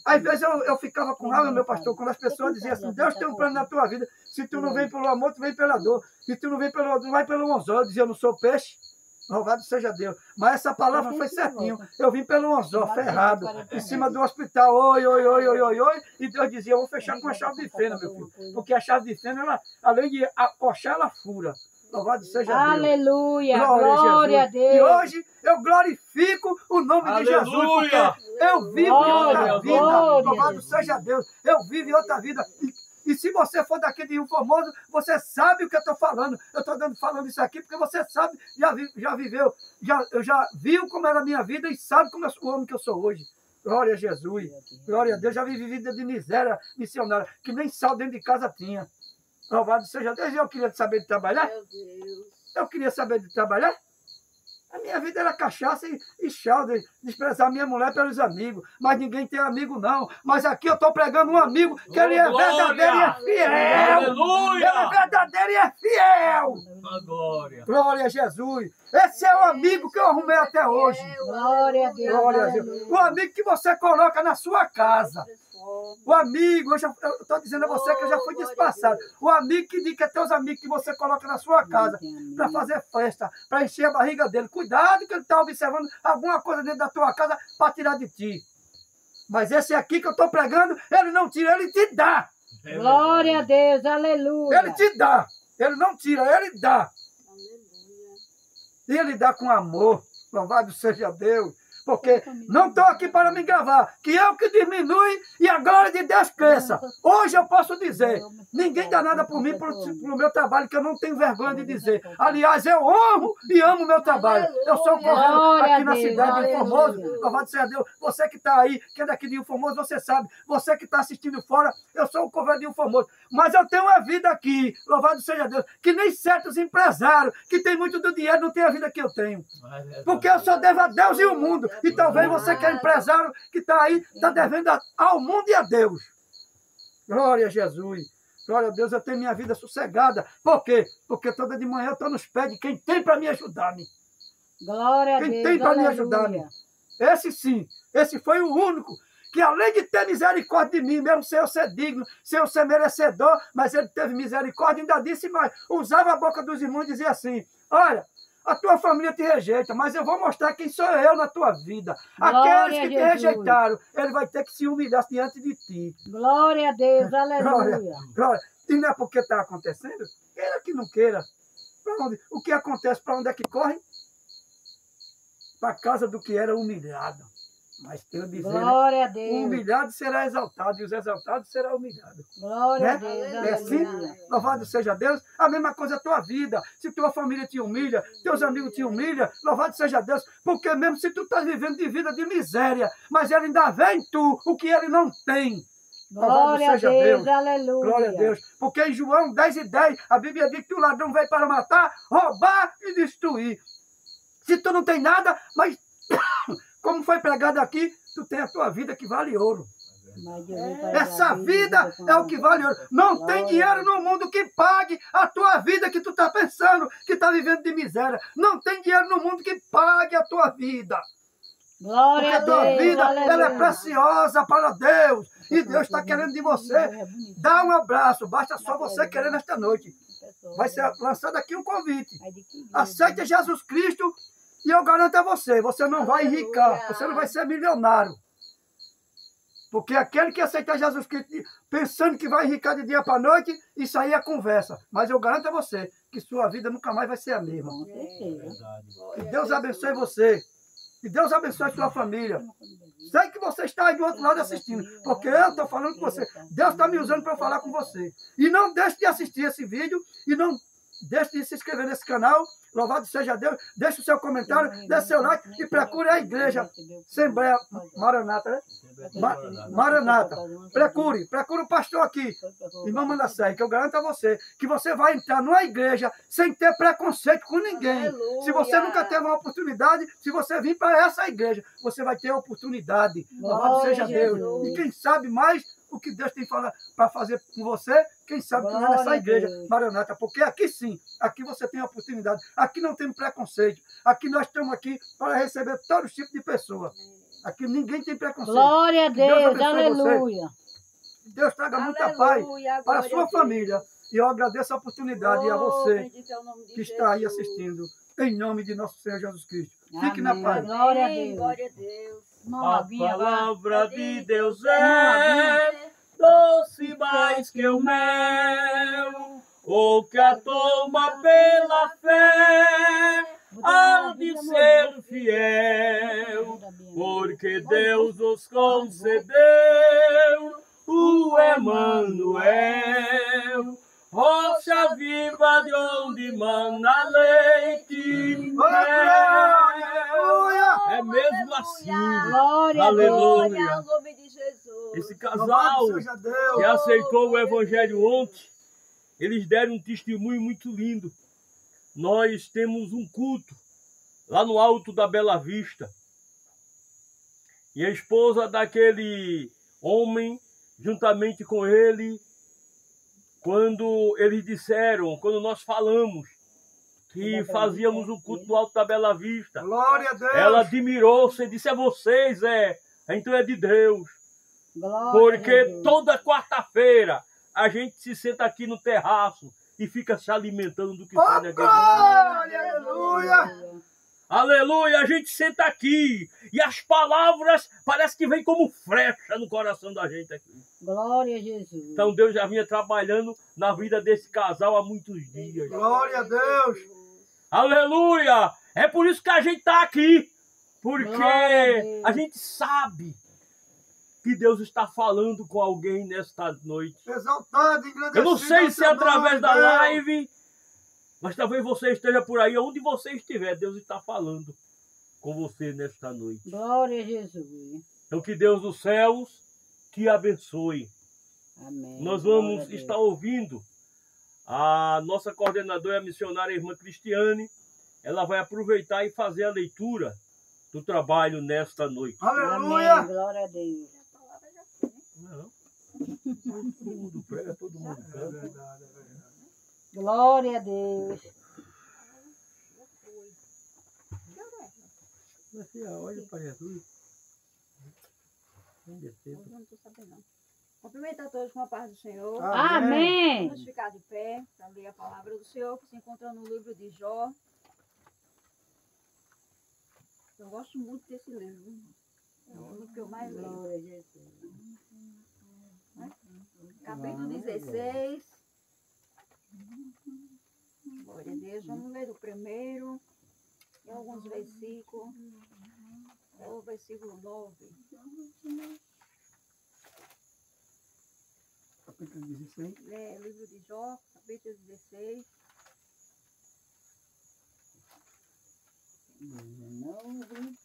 Às vezes eu ficava com raiva, meu pastor, quando as pessoas diziam assim, Deus tem um plano na tua vida. Se tu não vem pelo amor, tu vem pela dor. Se tu não vem pelo tu vai pelo anzol. Eu dizia, eu não sou peixe. Louvado seja Deus. Mas essa palavra foi certinho. Eu vim pelo anzol, ferrado, em cima do hospital. Oi. E Deus dizia, eu vou fechar com a chave de fenda, meu filho. Porque a chave de fenda, ela, além de acochar, ela fura. Louvado seja Deus. Aleluia. Glória a Deus. E hoje eu glorifico o nome de Jesus. Porque eu vivo em outra vida. Louvado seja Deus. Eu vivo em outra vida. E se você for daqui de Rio Formoso, você sabe o que eu estou falando. Eu estou falando isso aqui porque você sabe, já viveu, já viu como era a minha vida e sabe como o homem que eu sou hoje. Glória a Jesus. Glória a Deus. Já vivi vida de miséria missionária, que nem sal dentro de casa tinha. Louvado seja Deus. Eu queria saber de trabalhar. Eu queria saber de trabalhar. A minha vida era cachaça e chá, de desprezar minha mulher pelos amigos. Mas ninguém tem amigo, não. Mas aqui eu estou pregando um amigo que ele é verdadeiro e é fiel. Aleluia! Ele é verdadeiro e é fiel. Glória. Glória a Jesus. Esse é o amigo que eu arrumei até hoje. Glória a Deus. Glória a Deus. O amigo que você coloca na sua casa. O amigo, eu estou dizendo a você que eu já fui disfarçado. O amigo que diz que é teus amigos que você coloca na sua casa para fazer festa, para encher a barriga dele. Cuidado que ele está observando alguma coisa dentro da tua casa para tirar de ti. Mas esse aqui que eu estou pregando, ele não tira, ele te dá. Glória a Deus, aleluia. Ele te dá. Ele não tira, ele dá. E ele dá com amor. Louvado seja Deus. Porque não estou aqui para me gravar, que eu que diminui e a glória de Deus cresça. Hoje eu posso dizer, ninguém dá nada por mim, pelo meu trabalho, que eu não tenho vergonha de dizer. Aliás, eu honro e amo o meu trabalho. Eu sou um correio aqui na cidade de Rio Formoso. Louvado seja Deus. Você que está aí, que é daqui de Rio Formoso, você sabe. Você que está assistindo fora, eu sou um correio de Rio Formoso. Mas eu tenho uma vida aqui, louvado seja Deus, que nem certos empresários, que tem muito do dinheiro, não tem a vida que eu tenho. Porque eu só devo a Deus e o mundo. E talvez você que é empresário, que está aí, está devendo ao mundo e a Deus. Glória a Jesus. Glória a Deus, eu tenho minha vida sossegada. Por quê? Porque toda de manhã eu estou nos pés de quem tem para me ajudar-me. Glória a Deus. Quem tem para me ajudar-me. Esse sim, esse foi o único que além de ter misericórdia de mim, mesmo sem eu ser digno, sem eu ser merecedor, mas ele teve misericórdia, ainda disse mais, usava a boca dos irmãos e dizia assim, olha, a tua família te rejeita, mas eu vou mostrar quem sou eu na tua vida. Aqueles que te rejeitaram, ele vai ter que se humilhar diante de ti. Glória a Deus, aleluia. Glória. E não é porque está acontecendo? Queira que não queira. O que acontece, para onde é que corre? Para a casa do que era humilhado. Mas tenho a dizer, Glória a o Deus. humilhado será exaltado e os exaltados serão humilhados. Glória Né? a Deus. É assim? Aleluia. Louvado seja Deus. A mesma coisa a tua vida. Se tua família te humilha, teus amigos te humilham, louvado seja Deus. Porque mesmo se tu estás vivendo de vida de miséria, mas ele ainda vê em tu o que ele não tem. Glória a seja Deus. Deus. Aleluia. Glória a Deus. Porque em João 10:10, a Bíblia diz que o ladrão veio para matar, roubar e destruir. Se tu não tem nada, mas como foi pregado aqui, tu tem a tua vida que vale ouro. Essa vida é o que vale ouro. Não tem dinheiro no mundo que pague a tua vida que tu está pensando, que está vivendo de miséria. Não tem dinheiro no mundo que pague a tua vida. Porque Glória a a tua Deus. vida, ela é Aleluia. preciosa para Deus. E Deus está querendo de você. Dá um abraço, basta só você querer nesta noite. Vai ser lançado aqui um convite. Aceite Jesus Cristo e eu garanto a você, você não vai enricar, você não vai ser milionário. Porque aquele que aceitar Jesus Cristo pensando que vai enricar de dia para noite, isso aí é conversa. Mas eu garanto a você que sua vida nunca mais vai ser a mesma. Com certeza. Que Deus abençoe você. Que Deus abençoe sua família. Sei que você está aí do outro lado assistindo, porque eu estou falando com você. Deus está me usando para falar com você. E não deixe de assistir esse vídeo e não deixe de se inscrever nesse canal. Louvado seja Deus. Deixe o seu comentário, dê seu like e procure a igreja Assembleia Maranata, né? Maranata. Procure o pastor aqui, irmão Manassés, que eu garanto a você que você vai entrar numa igreja sem ter preconceito com ninguém. Aleluia. Se você nunca teve uma oportunidade, se você vir para essa igreja, você vai ter a oportunidade. Louvado Glória seja a Deus. Jesus. E quem sabe mais o que Deus tem para fazer com você, quem sabe que não é Glória nessa a igreja Deus. Maranata, porque aqui sim, aqui você tem a oportunidade, aqui não tem preconceito, aqui nós estamos aqui para receber todo tipo de pessoa. Aqui ninguém tem preconceito. Glória a Que Deus Deus. abençoe você. Aleluia. Que Deus traga muita paz Aleluia, para a glória sua a Deus. família. E eu agradeço a oportunidade a Oh, você bendito é o nome de que está aí Jesus. assistindo, em nome de nosso Senhor Jesus Cristo. Fique na Amém. paz. Glória a Amém, Deus. glória a Deus. Uma A aguinha, vai. palavra de Deus Uma é doce mais que o mel, o que a toma pela fé há de ser fiel, porque Deus os concedeu o Emanuel, rocha viva de onde mana leite e mel. É mesmo assim. Glória a Aleluia. Deus. Glória ao nome de Jesus. Esse casal Louvado seja Deus. que aceitou o Evangelho ontem, eles deram um testemunho muito lindo. Nós temos um culto lá no alto da Bela Vista. E a esposa daquele homem, juntamente com ele, quando eles disseram, quando nós falamos que fazíamos o culto no alto da Bela Vista, Glória a Deus. ela admirou-se e disse: é vocês, então é de Deus. Glória a Porque Deus. toda quarta-feira a gente se senta aqui no terraço e fica se alimentando do que Oh, sai daquele glória, aleluia. Aleluia, a gente senta aqui e as palavras parece que vêm como flecha no coração da gente aqui. Glória a Jesus. Então Deus já vinha trabalhando na vida desse casal há muitos dias. Glória a Deus. Aleluia! É por isso que a gente está aqui. Porque Glória a Deus. a gente sabe que Deus está falando com alguém nesta noite. Exaltado, engrandecido. Eu não sei se é é o teu através nome, da Deus. live, mas talvez você esteja por aí, onde você estiver, Deus está falando com você nesta noite. Glória a Jesus. Então que Deus dos céus te abençoe. Amém. Nós Glória a vamos Deus. estar ouvindo a nossa coordenadora, a missionária, a irmã Cristiane. Ela vai aproveitar e fazer a leitura do trabalho nesta noite. Aleluia. Amém. Glória a Deus. Não. Todo mundo prega, todo mundo canta. Glória a Deus. Olha para Jesus. Não estou sabendo, não. Cumprimento a todos com a paz do Senhor. Amém. Vamos ficar de pé para ler a palavra do Senhor, que se encontra no livro de Jó. Eu gosto muito desse livro. É o livro que eu mais leio. Glória a Jesus. Capítulo 16. Glória a Deus. Vamos ler do primeiro e alguns versículos. o versículo 9. Capítulo 16. Livro de Jó, capítulo 16. 19.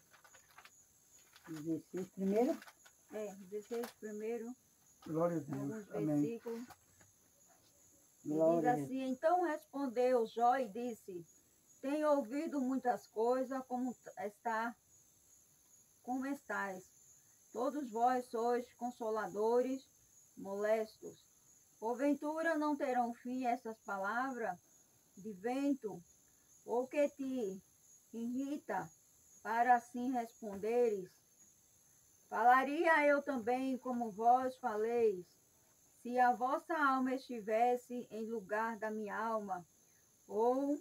16 primeiro. 16 primeiro. Glória a Deus. Alguns Amém. versículos. E diz Glória a Deus. assim: então respondeu Jó e disse: tenho ouvido muitas coisas, como estáis. Todos vós sois consoladores, molestos. Porventura não terão fim essas palavras de vento, ou que te irrita, para assim responderes? Falaria eu também como vós faleis, se a vossa alma estivesse em lugar da minha alma, ou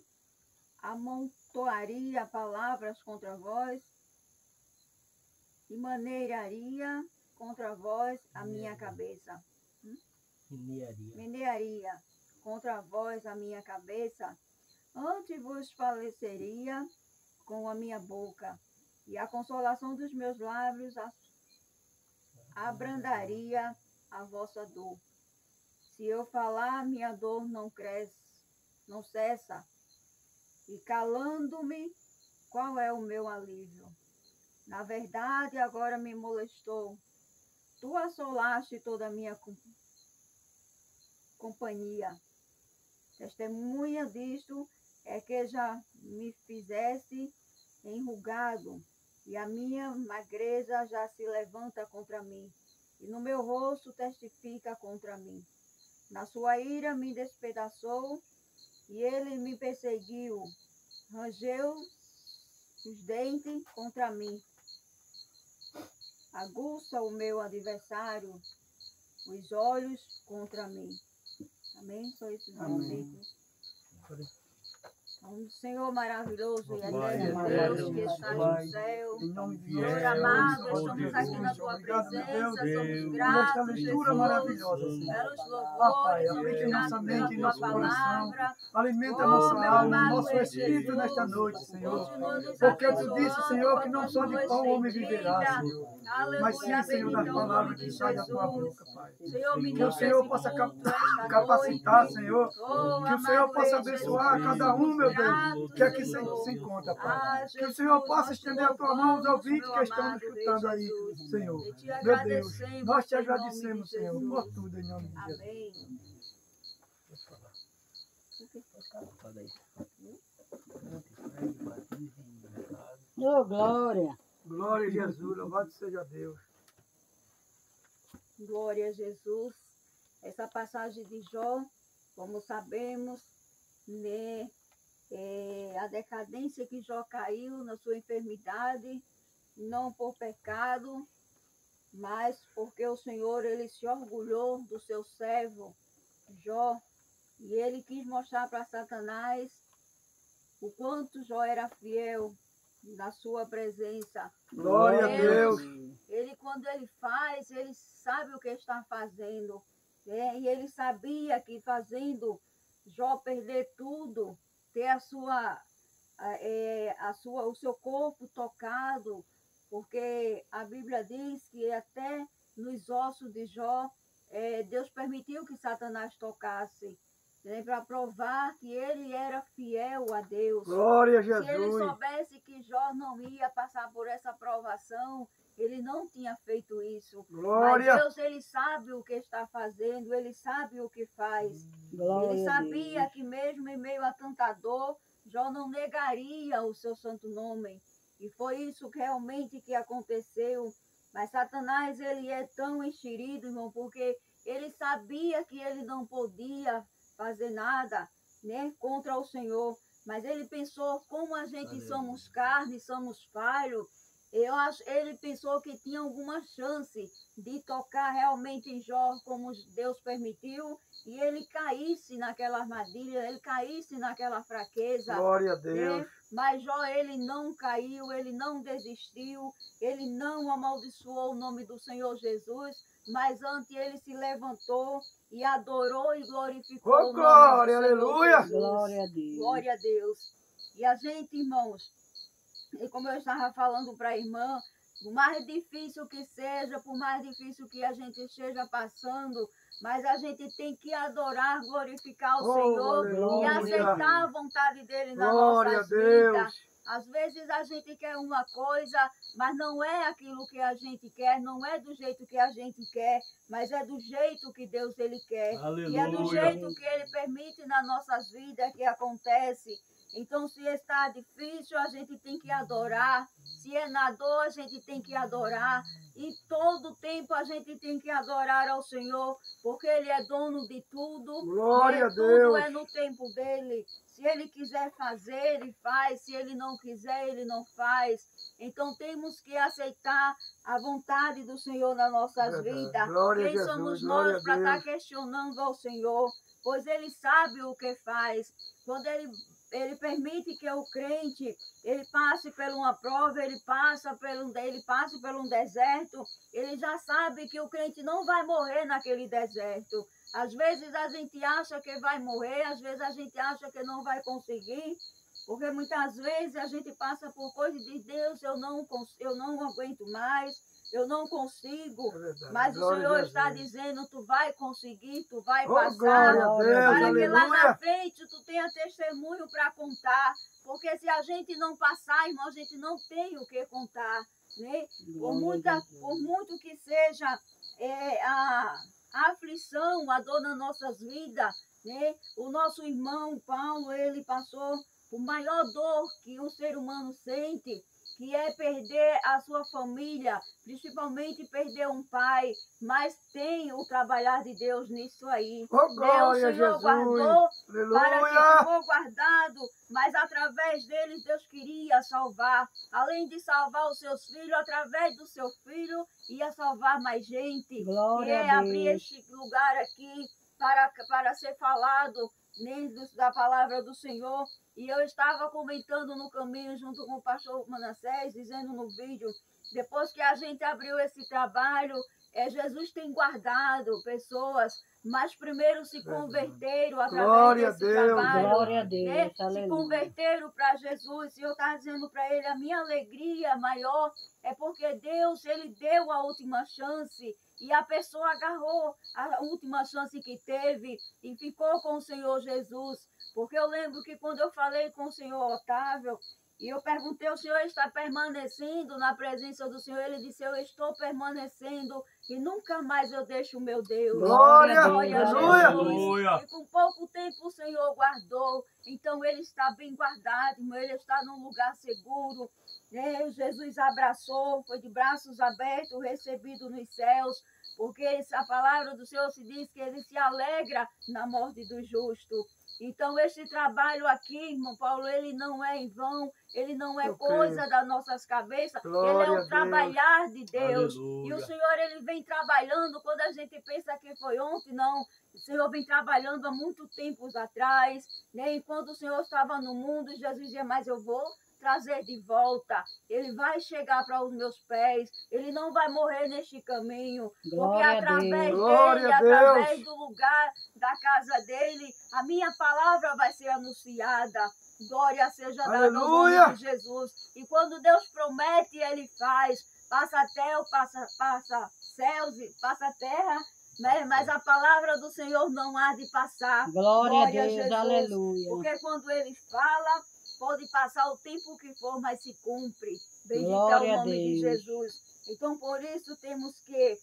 amontoaria palavras contra vós, e maneiraria contra vós a minha cabeça. Menearia contra vós a minha cabeça, antes vos faleceria com a minha boca, e a consolação dos meus lábios abrandaria a vossa dor. Se eu falar, minha dor não cresce, não cessa, e calando-me, qual é o meu alívio? Na verdade, agora me molestou. Tu assolaste toda a minha companhia. Testemunha disto é que já me fizeste enrugado, e a minha magreza já se levanta contra mim, e no meu rosto testifica contra mim. Na sua ira me despedaçou, e ele me perseguiu, rangeu os dentes contra mim. Aguça o meu adversário os olhos contra mim. Amém? Só esses versículos. Um Senhor maravilhoso e eterno Deus que está no céu. Senhor amado, estamos aqui na tua presença, somos gratos, Jesus, maravilhosa, pelos Pai, louvores, aplique em nossa somos mente e gratos pela nosso tua coração. palavra. Alimenta a Oh, nossa meu alma, amado nosso espírito Jesus, nesta noite, Senhor. continua nos Porque tu abençoando disse, Senhor, que com não tuas só de luzes pão o homem viverá, benditas. Senhor. Aleluia, Mas sim, Senhor, bendito das é o nome palavras de que saem da tua Jesus. boca, Pai. Senhor, me Que dá o Senhor possa capacitar, Senhor. Oh, Que o Senhor amado possa Jesus, abençoar cada um, meu gratos, Deus, que aqui se Senhor. encontra, Pai. Ah, Que o Jesus, Senhor possa nós te estender a tua mão aos louvamos, ouvintes meu que estão amado nos Rei escutando aí, Jesus. Senhor. E te Meu Deus, agradecemos nós te em nome de agradecemos, Senhor, Jesus. por tudo em nome de Jesus. Amém. Oh, glória. Glória a Jesus, louvado seja Deus. Glória a Jesus. Essa passagem de Jó, como sabemos, né, a decadência que Jó caiu na sua enfermidade, não por pecado, mas porque o Senhor, ele se orgulhou do seu servo, Jó, e ele quis mostrar para Satanás o quanto Jó era fiel na sua presença. Glória a Deus. Ele, quando ele faz, ele sabe o que está fazendo. Né? E ele sabia que fazendo Jó perder tudo, ter o seu corpo tocado, porque a Bíblia diz que até nos ossos de Jó, Deus permitiu que Satanás tocasse, né, para provar que ele era fiel a Deus. Glória a Se ele Jesus. soubesse que Jó não ia passar por essa provação, ele não tinha feito isso. Glória. Mas Deus, ele sabe o que está fazendo, ele sabe o que faz. Glória Ele a sabia Deus. que mesmo em meio a tanta dor, Jó não negaria o seu santo nome. E foi isso que realmente que aconteceu. Mas Satanás, ele é tão enxerido, irmão, porque ele sabia que ele não podia fazer nada, né, contra o Senhor. Mas ele pensou, como a gente somos carne, somos falhos, ele pensou que tinha alguma chance de tocar realmente em Jó, como Deus permitiu, e ele caísse naquela armadilha, ele caísse naquela fraqueza. Glória a Deus. Né? Mas Jó, ele não caiu, ele não desistiu, ele não amaldiçoou o nome do Senhor Jesus, mas antes ele se levantou e adorou e glorificou o nome Glória, do Senhor aleluia. Jesus. Glória a Deus. Glória a Deus. E a gente, irmãos, e como eu estava falando para a irmã, Por mais difícil que seja, por mais difícil que a gente esteja passando, mas a gente tem que adorar, glorificar o Senhor e aleluia. aceitar a vontade dele na Glória nossa a Deus. vida. Às vezes a gente quer uma coisa, mas não é aquilo que a gente quer, não é do jeito que a gente quer, mas é do jeito que Deus ele quer. Aleluia. E é do jeito que ele permite nas nossas vidas que acontece. Então, se está difícil, a gente tem que adorar. Se é na dor, a gente tem que adorar. E todo tempo a gente tem que adorar ao Senhor, porque Ele é dono de tudo. Glória a Tudo Deus. é no tempo dEle. Se Ele quiser fazer, Ele faz. Se Ele não quiser, Ele não faz. Então, temos que aceitar a vontade do Senhor nas nossas vidas. Glória a Quem Jesus, somos glória nós a para estar Deus. questionando ao Senhor? Pois Ele sabe o que faz. Quando Ele permite que o crente ele passe por uma prova, ele passe por um deserto, ele já sabe que o crente não vai morrer naquele deserto. Às vezes a gente acha que vai morrer, às vezes a gente acha que não vai conseguir, porque muitas vezes a gente passa por coisas de Deus, eu não aguento mais, eu não consigo, É verdade. mas o Glória a Senhor está Jesus. dizendo, tu vai conseguir, tu vai Oh, passar, glória a Deus, para que lá na aleluia. frente tu tenha testemunho para contar, porque se a gente não passar, irmão, a gente não tem o que contar, né? Por muito que seja a aflição, a dor nas nossas vidas, né? O nosso irmão Paulo, ele passou por maior dor que um ser humano sente, que é perder a sua família, principalmente perder um pai, mas tem o trabalhar de Deus nisso aí. Oh, glória O a Senhor Jesus. guardou para que Aleluia. ficou guardado, mas através deles Deus queria salvar. Além de salvar os seus filhos, através do seu filho, ia salvar mais gente. Glória que é a abrir Deus. este lugar aqui para ser falado da palavra do Senhor. E eu estava comentando no caminho junto com o pastor Manassés, dizendo no vídeo, depois que a gente abriu esse trabalho, Jesus tem guardado pessoas, mas primeiro se converteram através Glória a desse Deus. trabalho. Glória a Deus, né? Se aleluia. converteram para Jesus. E eu estava dizendo para ele, a minha alegria maior é porque Deus, ele deu a última chance e a pessoa agarrou a última chance que teve e ficou com o Senhor Jesus. Porque eu lembro que quando eu falei com o Senhor Otávio, e eu perguntei, o Senhor está permanecendo na presença do Senhor? Ele disse, eu estou permanecendo e nunca mais eu deixo o meu Deus. Glória, Glória a aleluia. Aleluia. E com pouco tempo o Senhor guardou. Então ele está bem guardado, irmão. Ele está num lugar seguro. Né? Jesus abraçou, foi de braços abertos, recebido nos céus. Porque a palavra do Senhor se diz que ele se alegra na morte do justo. Então, este trabalho aqui, irmão Paulo, ele não é em vão, ele não é coisa das nossas cabeças, Glória ele é a o Deus. trabalhar de Deus. Aleluia. E o Senhor, ele vem trabalhando, quando a gente pensa que foi ontem, não. O Senhor vem trabalhando há muito tempo atrás, né? Enquanto o Senhor estava no mundo, Jesus dizia, mas eu vou trazer de volta, ele vai chegar para os meus pés, ele não vai morrer neste caminho, porque Glória a através Deus. dele, Glória a Deus. através do lugar da casa dele, a minha palavra vai ser anunciada. Glória seja dada ao Aleluia. nome de Jesus. E quando Deus promete, ele faz. Passa céus e passa terra, né? Mas a palavra do Senhor não há de passar. Glória a Deus, Jesus. aleluia. Porque quando ele fala, pode passar o tempo que for, mas se cumpre. Bendito é Glória o a nome de Deus. Jesus. Então, por isso, temos que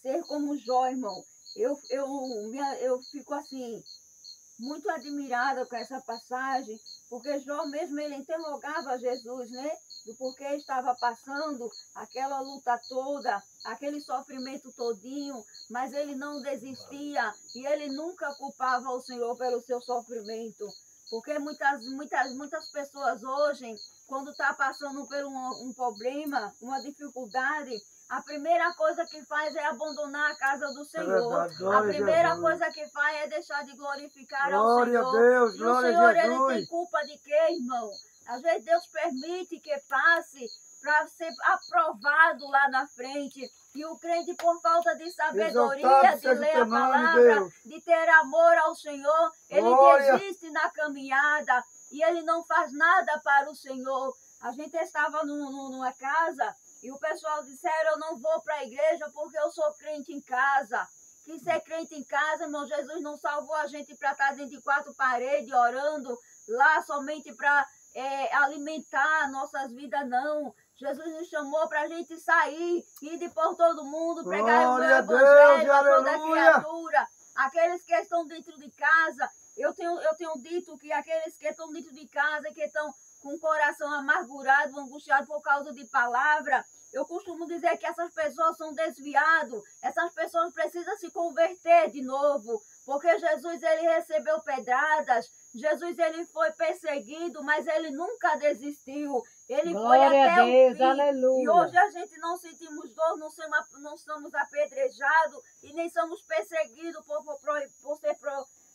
ser como Jó, irmão. Eu fico assim, muito admirada com essa passagem, porque Jó mesmo, ele interrogava Jesus, né? Do porquê estava passando aquela luta toda, aquele sofrimento todinho, mas ele não desistia e ele nunca culpava o Senhor pelo seu sofrimento. Porque muitas pessoas hoje, quando está passando por um problema, uma dificuldade, a primeira coisa que faz é abandonar a casa do Senhor. verdade, glória A primeira Jesus. coisa que faz é deixar de glorificar Glória ao a Senhor. Deus, E o glória a Senhor, ele Jesus. tem culpa de quê, irmão? Às vezes Deus permite que passe para ser aprovado lá na frente. E o crente, por falta de sabedoria, Exaltado de seja o ler teu a nome, palavra, Deus. de ter amor ao Senhor, ele Glória. desiste na caminhada e ele não faz nada para o Senhor. A gente estava numa casa E o pessoal disseram, eu não vou para a igreja porque eu sou crente em casa. Que ser crente em casa, irmão, Jesus não salvou a gente para estar dentro de 4 paredes, orando lá somente para alimentar nossas vidas, não. Jesus nos chamou para a gente sair, ir por todo mundo, pregar o evangelho a toda criatura. Aqueles que estão dentro de casa, eu tenho dito que aqueles que estão dentro de casa, que estão com o coração amargurado, angustiado por causa de palavra, eu costumo dizer que essas pessoas são desviadas, essas pessoas precisam se converter de novo, porque Jesus, ele recebeu pedradas, Jesus, ele foi perseguido, mas ele nunca desistiu, ele Glória foi até a Deus, o fim. aleluia. E hoje a gente não sentimos dor, não somos apedrejados e nem somos perseguidos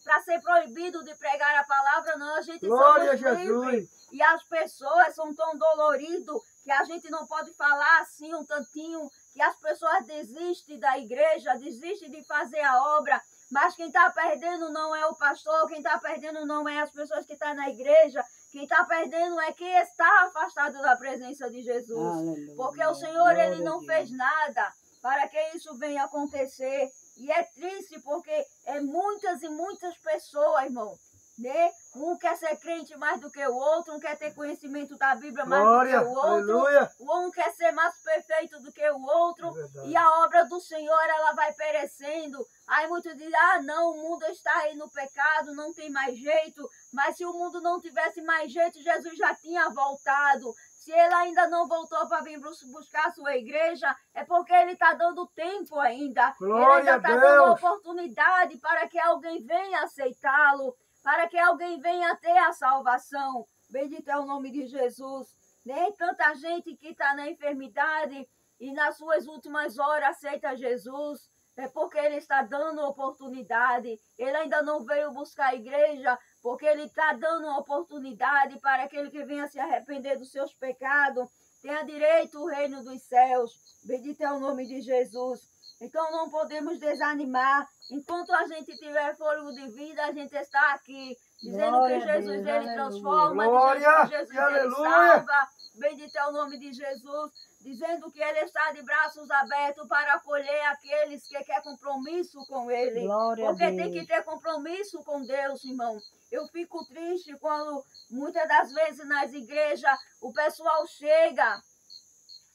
para ser proibido de pregar a palavra, não, a gente Glória somos a Jesus. livres. E as pessoas são tão doloridas que a gente não pode falar assim um tantinho, que as pessoas desistem da igreja, desistem de fazer a obra, mas quem está perdendo não é o pastor, quem está perdendo não é as pessoas que estão na igreja, quem está perdendo é quem está afastado da presença de Jesus. Aleluia. Porque o Senhor, ele não fez nada para que isso venha acontecer. E é triste porque é muitas e muitas pessoas, irmão, né? Um quer ser crente mais do que o outro, um quer ter conhecimento da Bíblia mais Glória, do que o outro, aleluia. um quer ser mais perfeito do que o outro, É e a obra do Senhor, ela vai perecendo. Aí muitos dizem, não, o mundo está aí no pecado, não tem mais jeito, mas se o mundo não tivesse mais jeito, Jesus já tinha voltado. Se ele ainda não voltou para vir buscar a sua igreja, é porque ele está dando tempo ainda. Glória ele ainda a está Deus. dando oportunidade para que alguém venha aceitá-lo, para que alguém venha ter a salvação. Bendito é o nome de Jesus. Nem tanta gente que está na enfermidade e nas suas últimas horas aceita Jesus. É porque ele está dando oportunidade. Ele ainda não veio buscar a igreja, porque ele está dando uma oportunidade para aquele que venha se arrepender dos seus pecados, tenha direito ao reino dos céus. Bendito é o nome de Jesus. Então não podemos desanimar. Enquanto a gente tiver fôlego de vida, a gente está aqui, dizendo Glória que a Jesus, Deus, ele aleluia. transforma, Glória dizendo que Jesus, e ele aleluia. salva. Bendito é o nome de Jesus, dizendo que ele está de braços abertos para acolher aqueles que querem compromisso com ele. Glória a Porque Deus. tem que ter compromisso com Deus, irmão. Eu fico triste quando, muitas das vezes, nas igrejas, o pessoal chega,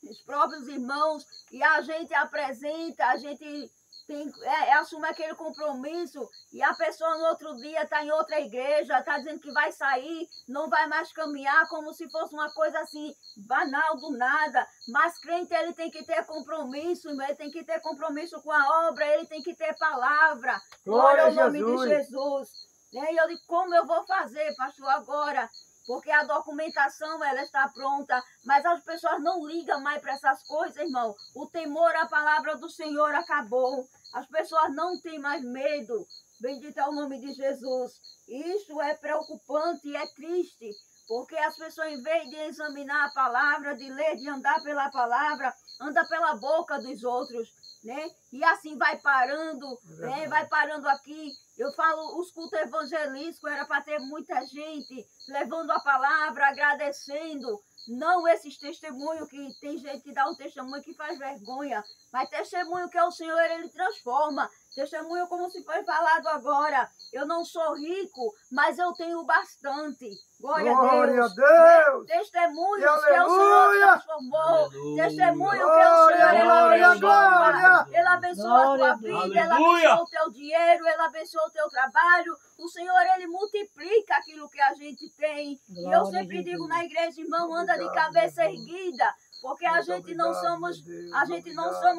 os próprios irmãos, e a gente apresenta, a gente assume aquele compromisso, e a pessoa no outro dia está em outra igreja, está dizendo que vai sair, não vai mais caminhar, como se fosse uma coisa assim, banal do nada. Mas crente, ele tem que ter compromisso, ele tem que ter compromisso com a obra, ele tem que ter palavra. Glória ao a nome de Jesus. Jesus. E eu digo, como eu vou fazer, pastor, agora? Porque a documentação, ela está pronta, mas as pessoas não ligam mais para essas coisas, irmão. O temor à palavra do Senhor acabou. As pessoas não têm mais medo. Bendito é o nome de Jesus. Isso é preocupante e é triste, porque as pessoas, em vez de examinar a palavra, de ler, de andar pela palavra, anda pela boca dos outros, né? E assim vai parando, né? Vai parando aqui. Eu falo, os cultos evangelísticos era para ter muita gente levando a palavra, agradecendo. Não esses testemunhos que tem gente que dá um testemunho que faz vergonha, mas testemunho que é o Senhor, ele transforma. Testemunho como se foi falado agora. Eu não sou rico, mas eu tenho bastante. Glória a Deus. Deus. Testemunhos que o Senhor transformou. Aleluia. Testemunho que o Senhor ele abençoa. Glória. Ele abençoou a tua vida, ele abençoou o teu dinheiro, ele abençoou o teu trabalho. O Senhor, ele multiplica aquilo que a gente tem. E eu Glória sempre a digo Jesus. na igreja, irmão, anda de cabeça erguida. Porque a gente não somos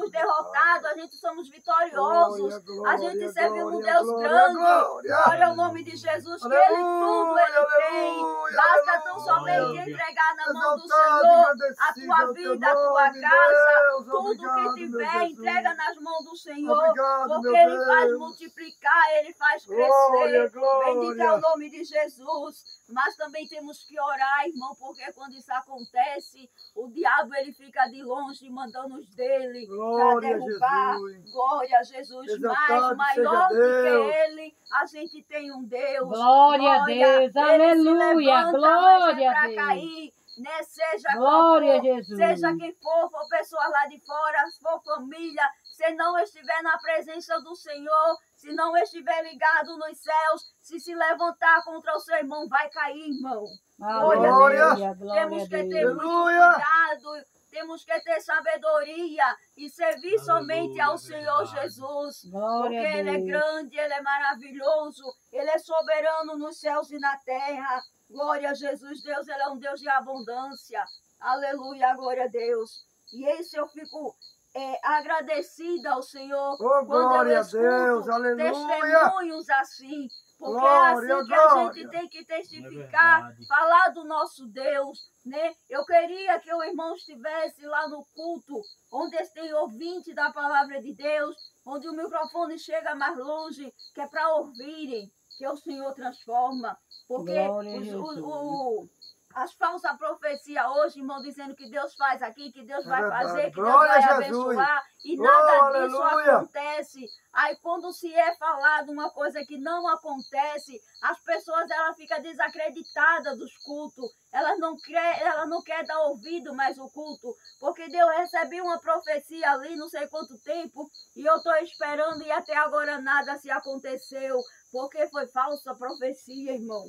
derrotados, a gente somos vitoriosos. A gente serve um Deus grande. Glória ao nome de Jesus, que ele tudo ele tem. Basta tão somente entregar na mão do Senhor a tua vida, a tua casa, tudo que tiver, entrega nas mãos do Senhor, porque ele faz multiplicar, ele faz crescer. Bendito é o nome de Jesus. Mas também temos que orar, irmão, porque quando isso acontece, o diabo ele fica de longe mandando os dele para derrubar. Glória a Jesus. Exaltado Mas seja maior do que Deus. ele, a gente tem um Deus. Glória a Deus, Ele se aleluia, levanta, glória mas é a para Deus. cair. né? Seja Glória a qual for, Jesus. seja quem for pessoas lá de fora, se for família, se não estiver na presença do Senhor, se não estiver ligado nos céus, se levantar contra o seu irmão, vai cair, irmão. Glória. Glória, Temos que ter Deus. muito Aleluia. cuidado, temos que ter sabedoria e servir somente ao Senhor verdade. Jesus. Glória Porque a Ele é Deus. grande, Ele é maravilhoso, Ele é soberano nos céus e na terra. Glória a Jesus, Deus, Ele é um Deus de abundância. Aleluia, glória a Deus. E isso eu fico agradecida ao Senhor Oh, quando glória eu a escuto Deus, aleluia. testemunhos assim. Porque Glória, é assim que a glória. gente tem que É testificar, verdade. falar do nosso Deus, né? Eu queria que o irmão estivesse lá no culto, onde tem ouvinte da palavra de Deus, onde o microfone chega mais longe, que é para ouvirem, que o Senhor transforma. Porque Glória a Jesus. as falsas profecias hoje, irmão, dizendo que Deus faz aqui, que Deus É vai verdade. fazer, que Glória a Deus vai Jesus. abençoar, e Oh, nada disso aleluia. acontece. Aí quando se é falado uma coisa que não acontece, as pessoas ela fica desacreditada dos cultos. Ela não quer dar ouvido mais o culto, porque Deus recebeu uma profecia ali, não sei quanto tempo, e eu estou esperando e até agora nada se aconteceu, porque foi falsa profecia, irmão.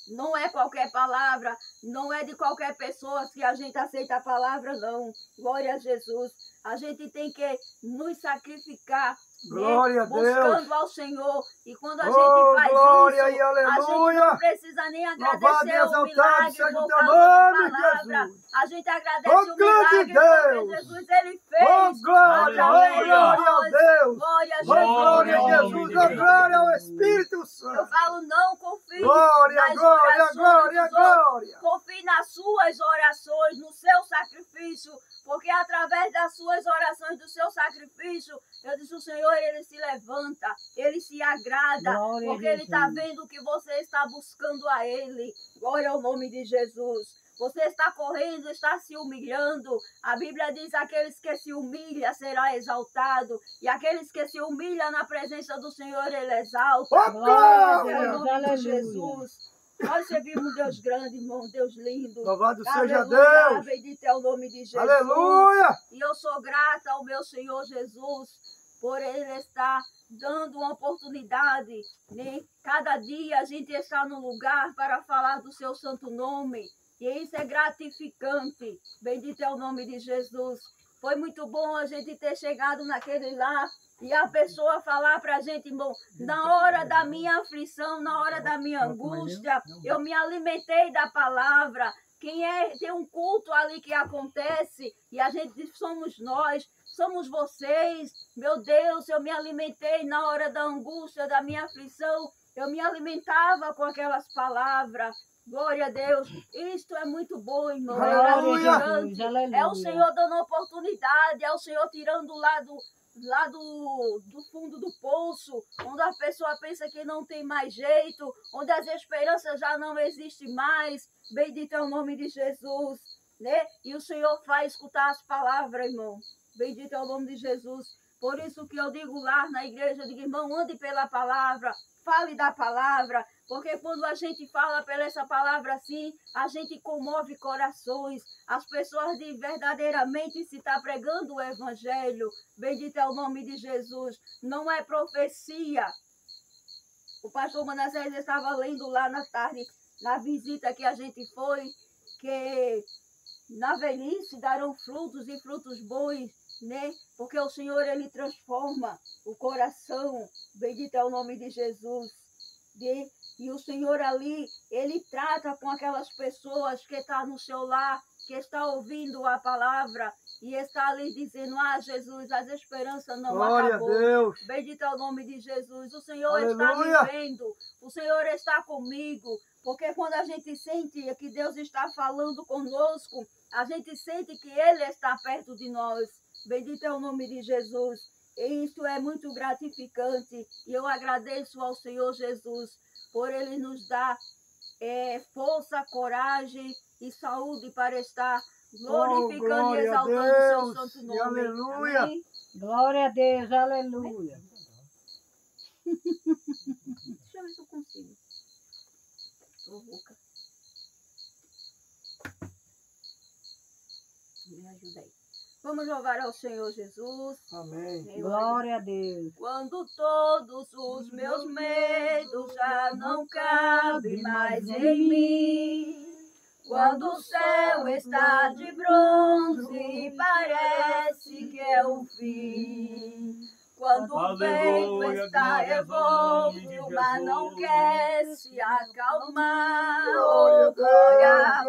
Não é qualquer palavra, não é de qualquer pessoa que a gente aceita a palavra, não. Glória a Jesus. A gente tem que nos sacrificar, Glória a Deus. buscando ao Senhor. E quando a Oh, gente faz glória isso, e a gente aleluia. não precisa nem Louvado e agradecer o exaltado milagre seja o por teu causa nome, da palavra. Jesus. A gente agradece Oh, o grande milagre porque Deus. Jesus ele Oh, fez. glória, oh, através de glória a nós. Deus. Glória a Oh, glória a Jesus. Jesus, oh, glória ao Espírito Eu Santo. falo, não confie Glória, nas glória, orações glória, dos outros. glória. Confie nas suas orações, no seu sacrifício, porque através das suas orações, do seu sacrifício, eu disse, o Senhor, ele se levanta, ele se agrada, Glória a porque ele está Jesus. vendo que você está buscando a ele. Glória ao nome de Jesus. Você está correndo, está se humilhando. A Bíblia diz, aqueles que se humilham será exaltado, e aqueles que se humilham na presença do Senhor, ele exalta. Oh, Glória a Em glória. Deus. nome de Aleluia. Jesus. Nós servimos um Deus grande, irmão, Deus lindo. Louvado seja Aleluia, Deus. bendito é o nome de Jesus. Aleluia. E eu sou grata ao meu Senhor Jesus por Ele estar dando uma oportunidade, né? Cada dia a gente está no lugar para falar do seu santo nome. E isso é gratificante. Bendito é o nome de Jesus. Foi muito bom a gente ter chegado naquele lar e a pessoa falar para a gente, irmão, na hora da minha aflição, na hora da minha angústia, eu me alimentei da palavra. Tem um culto ali que acontece e a gente diz, somos nós, somos vocês. Meu Deus, eu me alimentei na hora da angústia, da minha aflição. Eu me alimentava com aquelas palavras. Glória a Deus. Isto é muito bom, irmão. É Glória a gratificante. Jesus. Aleluia. É o Senhor dando oportunidade, é o Senhor tirando lá do fundo do poço, onde a pessoa pensa que não tem mais jeito, onde as esperanças já não existem mais. Bendito é o nome de Jesus, né? E o Senhor faz escutar as palavras, irmão. Bendito é o nome de Jesus. Por isso que eu digo lá na igreja, eu digo, irmão, ande pela palavra, fale da palavra, porque quando a gente fala pela essa palavra assim, a gente comove corações. As pessoas de verdadeiramente se está pregando o evangelho. Bendito é o nome de Jesus. Não é profecia. O pastor Manassés estava lendo lá na tarde, na visita que a gente foi, que na velhice darão frutos e frutos bons, né? Porque o Senhor, ele transforma o coração. Bendito é o nome de Jesus. E o Senhor ali, ele trata com aquelas pessoas que estão no seu lar, que está ouvindo a palavra e está ali dizendo, Jesus, as esperanças não Glória acabou. a Deus. Bendito é o nome de Jesus. O Senhor Aleluia. está me vendo. O Senhor está comigo. Porque quando a gente sente que Deus está falando conosco, a gente sente que Ele está perto de nós. Bendito é o nome de Jesus. E isso é muito gratificante. E eu agradeço ao Senhor Jesus por Ele nos dar força, coragem e saúde para estar glorificando e exaltando o seu santo nome. Aleluia. Amém? Glória a Deus. Aleluia. Deixa eu ver se eu consigo. Tô rouca. ajuda aí. Vamos louvar ao Senhor Jesus. Amém. Glória a Deus. Quando todos os meus medos já não cabem mais em mim, quando o céu está de bronze e parece que é o fim, quando o vento está revolto e o mar não quer se acalmar, oh glória,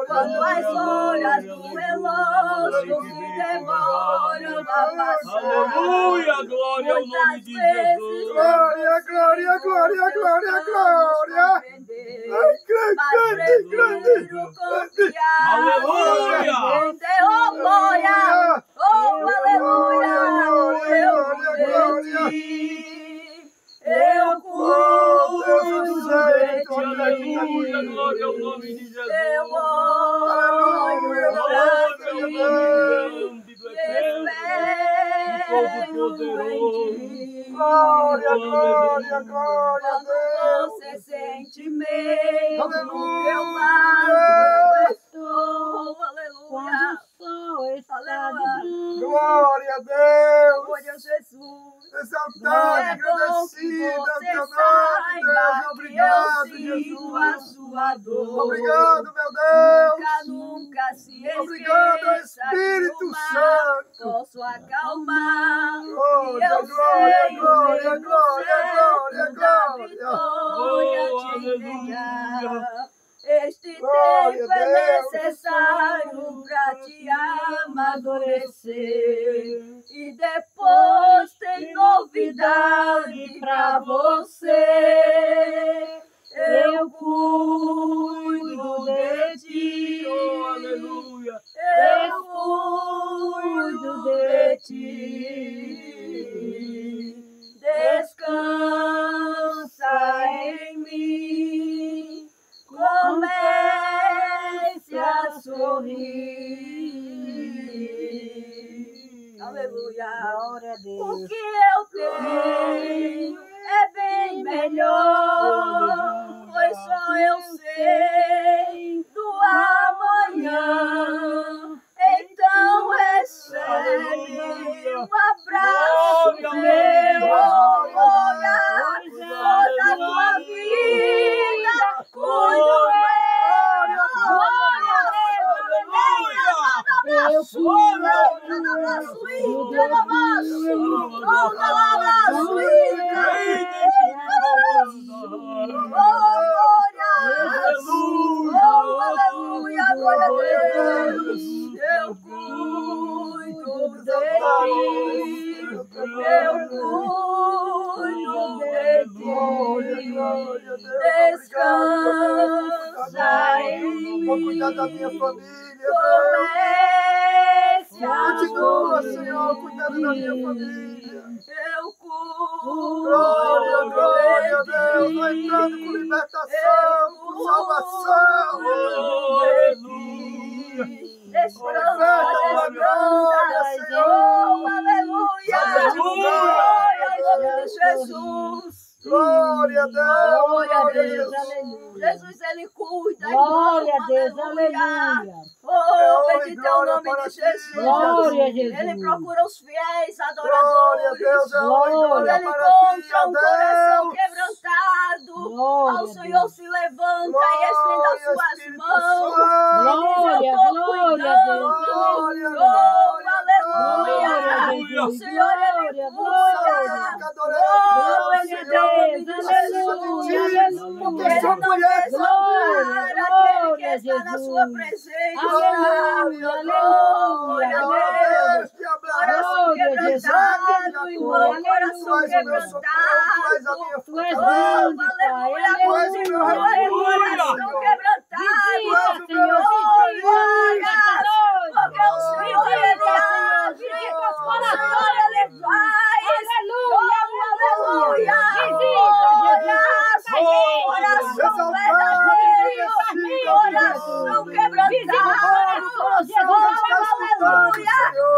quando as horas do relógio se demoram a passar. Aleluia, glória ao nome de Jesus. Glória, glória, glória, glória, glória. Ai, grande, grande. Confiar. Aleluia. Oh glória, oh aleluia, eu prometi, eu cuido de ti, Aleluia, glória ao nome de Jesus. eu olho pra ti, espero em ti. Glória, glória, glória a Quando Deus. você sente medo, Aleluia. eu lá estou, aleluia. Quando o sol está de branco. Glória a Deus. Glória a Jesus. Exaltado, É bom que agradecido ao você teu nome, saiba Deus. que Obrigado, eu sinto a Jesus. sua dor. Obrigado, meu Deus. Nunca se esqueça Obrigado, Espírito que o mar Santo. posso acalmar. Glória, E eu glória, sei glória, mesmo glória, certo glória, da glória. vitória Oh, te aleluia. entregar. Este Glória tempo a é Deus. necessário para te amadurecer. E depois tem novidade para você. Eu cuido de ti. Oh, aleluia. Eu cuido de ti. Descansa em mim. Comece a sorrir. Aleluia. Glória a O Deus. que eu tenho é bem melhor, pois só eu sei do amanhã. Então recebe um abraço meu, olha, toda a tua vida, cuido eu, glória a Deus, eu cuido de ti, eu cuido de ti, descansa em Vou mim, cuidar da minha família, comece a Continua, sorrir. Senhor, cuidando da minha família. Eu cuido Glória, glória a de Deus. ti. Vai entrando com libertação, com salvação. Descansa, Senhor. oh, aleluia, Aleluia. glória ao nome de Jesus. Glória a Deus. Glória a Glória a Deus, Jesus. aleluia. Jesus, ele cuida, Glória a irmão, Deus, aleluia. aleluia. Oh, bendito é o glória nome para de ti, Jesus. Glória a Jesus. Ele procura os fiéis Glória a adoradores. Deus. Glória. Glória Ele para ti, encontra ó um coração Deus. quebrantado. Glória Ao a Senhor Deus. se levanta e estenda as suas Espírito mãos. Santo. Glória, Diz, eu tô glória a Deus. cuidando. Glória, Oh, glória, aleluia. Glória a O Jesus. Senhor, ele Glória, cuida. glória a Glória a Deus, Deus, aleluia, aleluia. Porque Ele só não conhece desampara Glória, aquele que glória, está na Jesus. sua presença. Aleluia, Glória a Deus. Coração Glória, quebrantado, irmão, Aleluia. coração quebrantado. Tu és grande, Pai. Aleluia, Aleluia, continua, aleluia. coração quebrantado. Visita, Senhor, Oh, visita, glórias, porque o Senhor, ele visita, Senhor, age. visita os O Senhor, corações. ele faz. Aleluia, Aleluia. Visita, Coração verdadeiro. Coração quebrantado. Aleluia.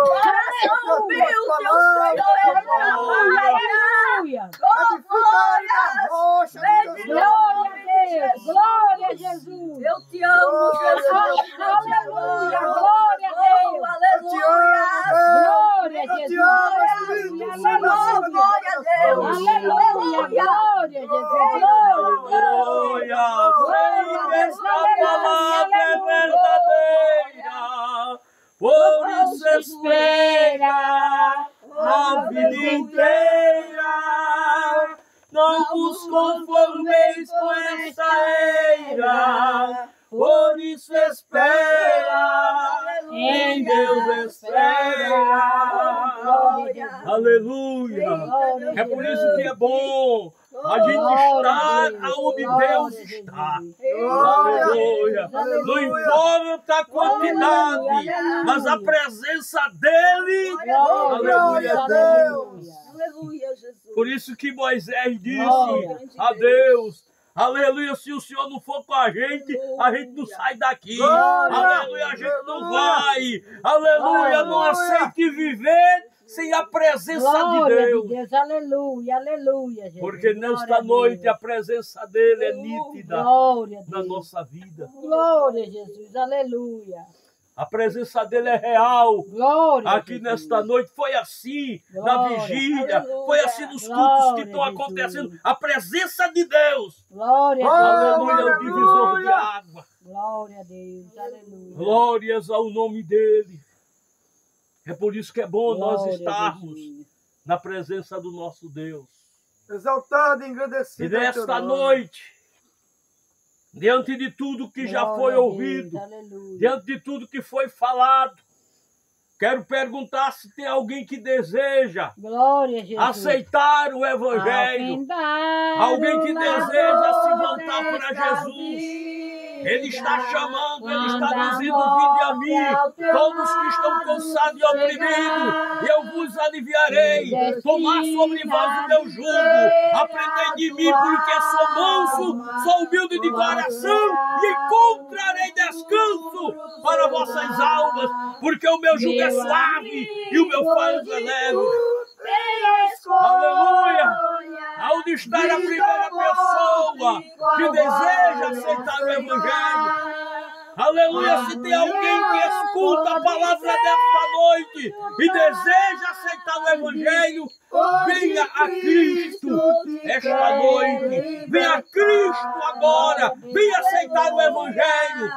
Coração humilde, o Senhor, ele trabalha. aleluia. Oh, glória. Glória a Deus, glória a Jesus. Eu te amo, Jesus. Aleluia, glória a Deus. Oh, aleluia. Por isso espera a vida inteira. Não vos conformeis com essa era. Por isso espera, em Deus espera. Aleluia. É por isso que é bom a gente estar onde Deus está. Aleluia. Não importa a quantidade, mas a presença dele. Aleluia, Deus. Aleluia, Jesus. Por isso que Moisés disse a Deus: aleluia, se o Senhor não for com a gente não sai daqui. Aleluia, a gente não vai. Aleluia, não aceite viver sem a presença de Deus. Aleluia, aleluia, Jesus. Porque nesta noite a presença dele é nítida na nossa vida. Glória a Jesus, aleluia. A presença dele é real. Glória aqui Jesus. Nesta noite foi assim, Glória. na vigília, Aleluia. foi assim nos cultos Glória, que estão Jesus. acontecendo. A presença de Deus. Glória a Deus. Aleluia, o divisor de água. Glória a Deus, aleluia. Glórias ao nome dele. É por isso que é bom nós Glória a estarmos Jesus. na presença do nosso Deus. Exaltado e E engrandecido. é o teu nesta nome. noite, diante de tudo que já foi Glória a Deus, ouvido, aleluia. diante de tudo que foi falado, quero perguntar se tem alguém que deseja Glória a Jesus. aceitar o Evangelho, alguém que deseja se voltar para Jesus. Ele está chamando, ele está dizendo: vinde a mim, todos que estão cansados e oprimidos, e eu vos aliviarei. Tomar sobre vós o meu jugo, aprendei de mim, porque sou manso, sou humilde de coração, e encontrarei descanso para vossas almas, porque o meu jugo é suave e o meu fardo é leve. Aleluia! Aonde está a primeira pessoa que deseja aceitar o Evangelho? Aleluia! Se tem alguém que escuta a palavra desta noite e deseja aceitar o Evangelho, venha a Cristo esta noite. Venha a Cristo agora. Venha aceitar o Evangelho.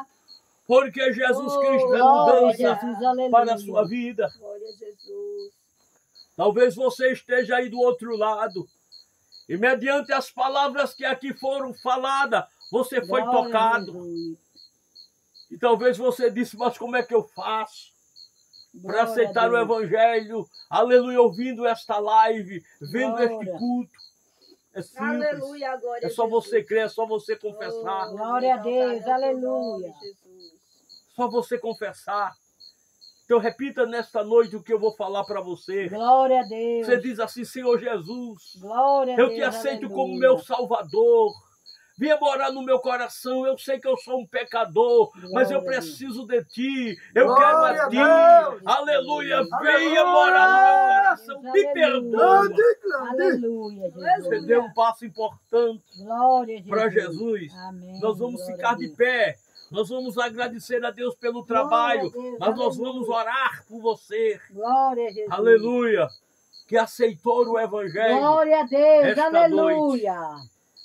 Porque Jesus Cristo é mudança para a sua vida. Glória a Jesus. Talvez você esteja aí do outro lado. E mediante as palavras que aqui foram faladas, você foi tocado. E talvez você disse: mas como é que eu faço para aceitar o Evangelho? Aleluia, ouvindo esta live, vendo este culto. É simples. Aleluia, glória É só a Jesus. você crer, é só você confessar. Glória a Deus, aleluia. Só você confessar. Então repita nesta noite o que eu vou falar para você. Glória a Deus. Você diz assim: Senhor Jesus, Glória a eu Deus, te aceito aleluia. como meu Salvador. Venha morar no meu coração. Eu sei que eu sou um pecador, mas eu Glória a preciso de ti. Eu Glória quero a a ti. Deus. Aleluia. Venha Aleluia. morar no meu coração. Me Aleluia. perdoa. Aleluia, Você Jesus. deu um passo importante Glória a Jesus. para Jesus. Amém. Nós vamos Glória ficar a de Deus. pé. Nós vamos agradecer a Deus pelo trabalho. Glória a Deus, Mas nós aleluia. vamos orar por você. Glória a Jesus. Aleluia. Que aceitou o Evangelho. Glória a Deus, esta aleluia.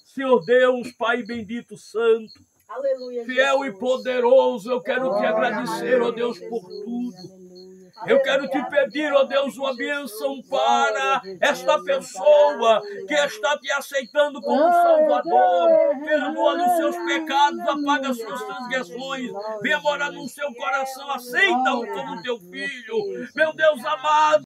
Senhor Deus, Pai bendito, santo, Aleluia, fiel e Jesus. poderoso, eu quero te Glória a agradecer, ó Deus, por tudo. Eu quero te pedir, ó Deus, uma bênção para esta pessoa que está te aceitando como Salvador. Perdoa-lhe os seus pecados, apaga as suas transgressões. Venha morar no seu coração, aceita-o como teu filho. Meu Deus amado,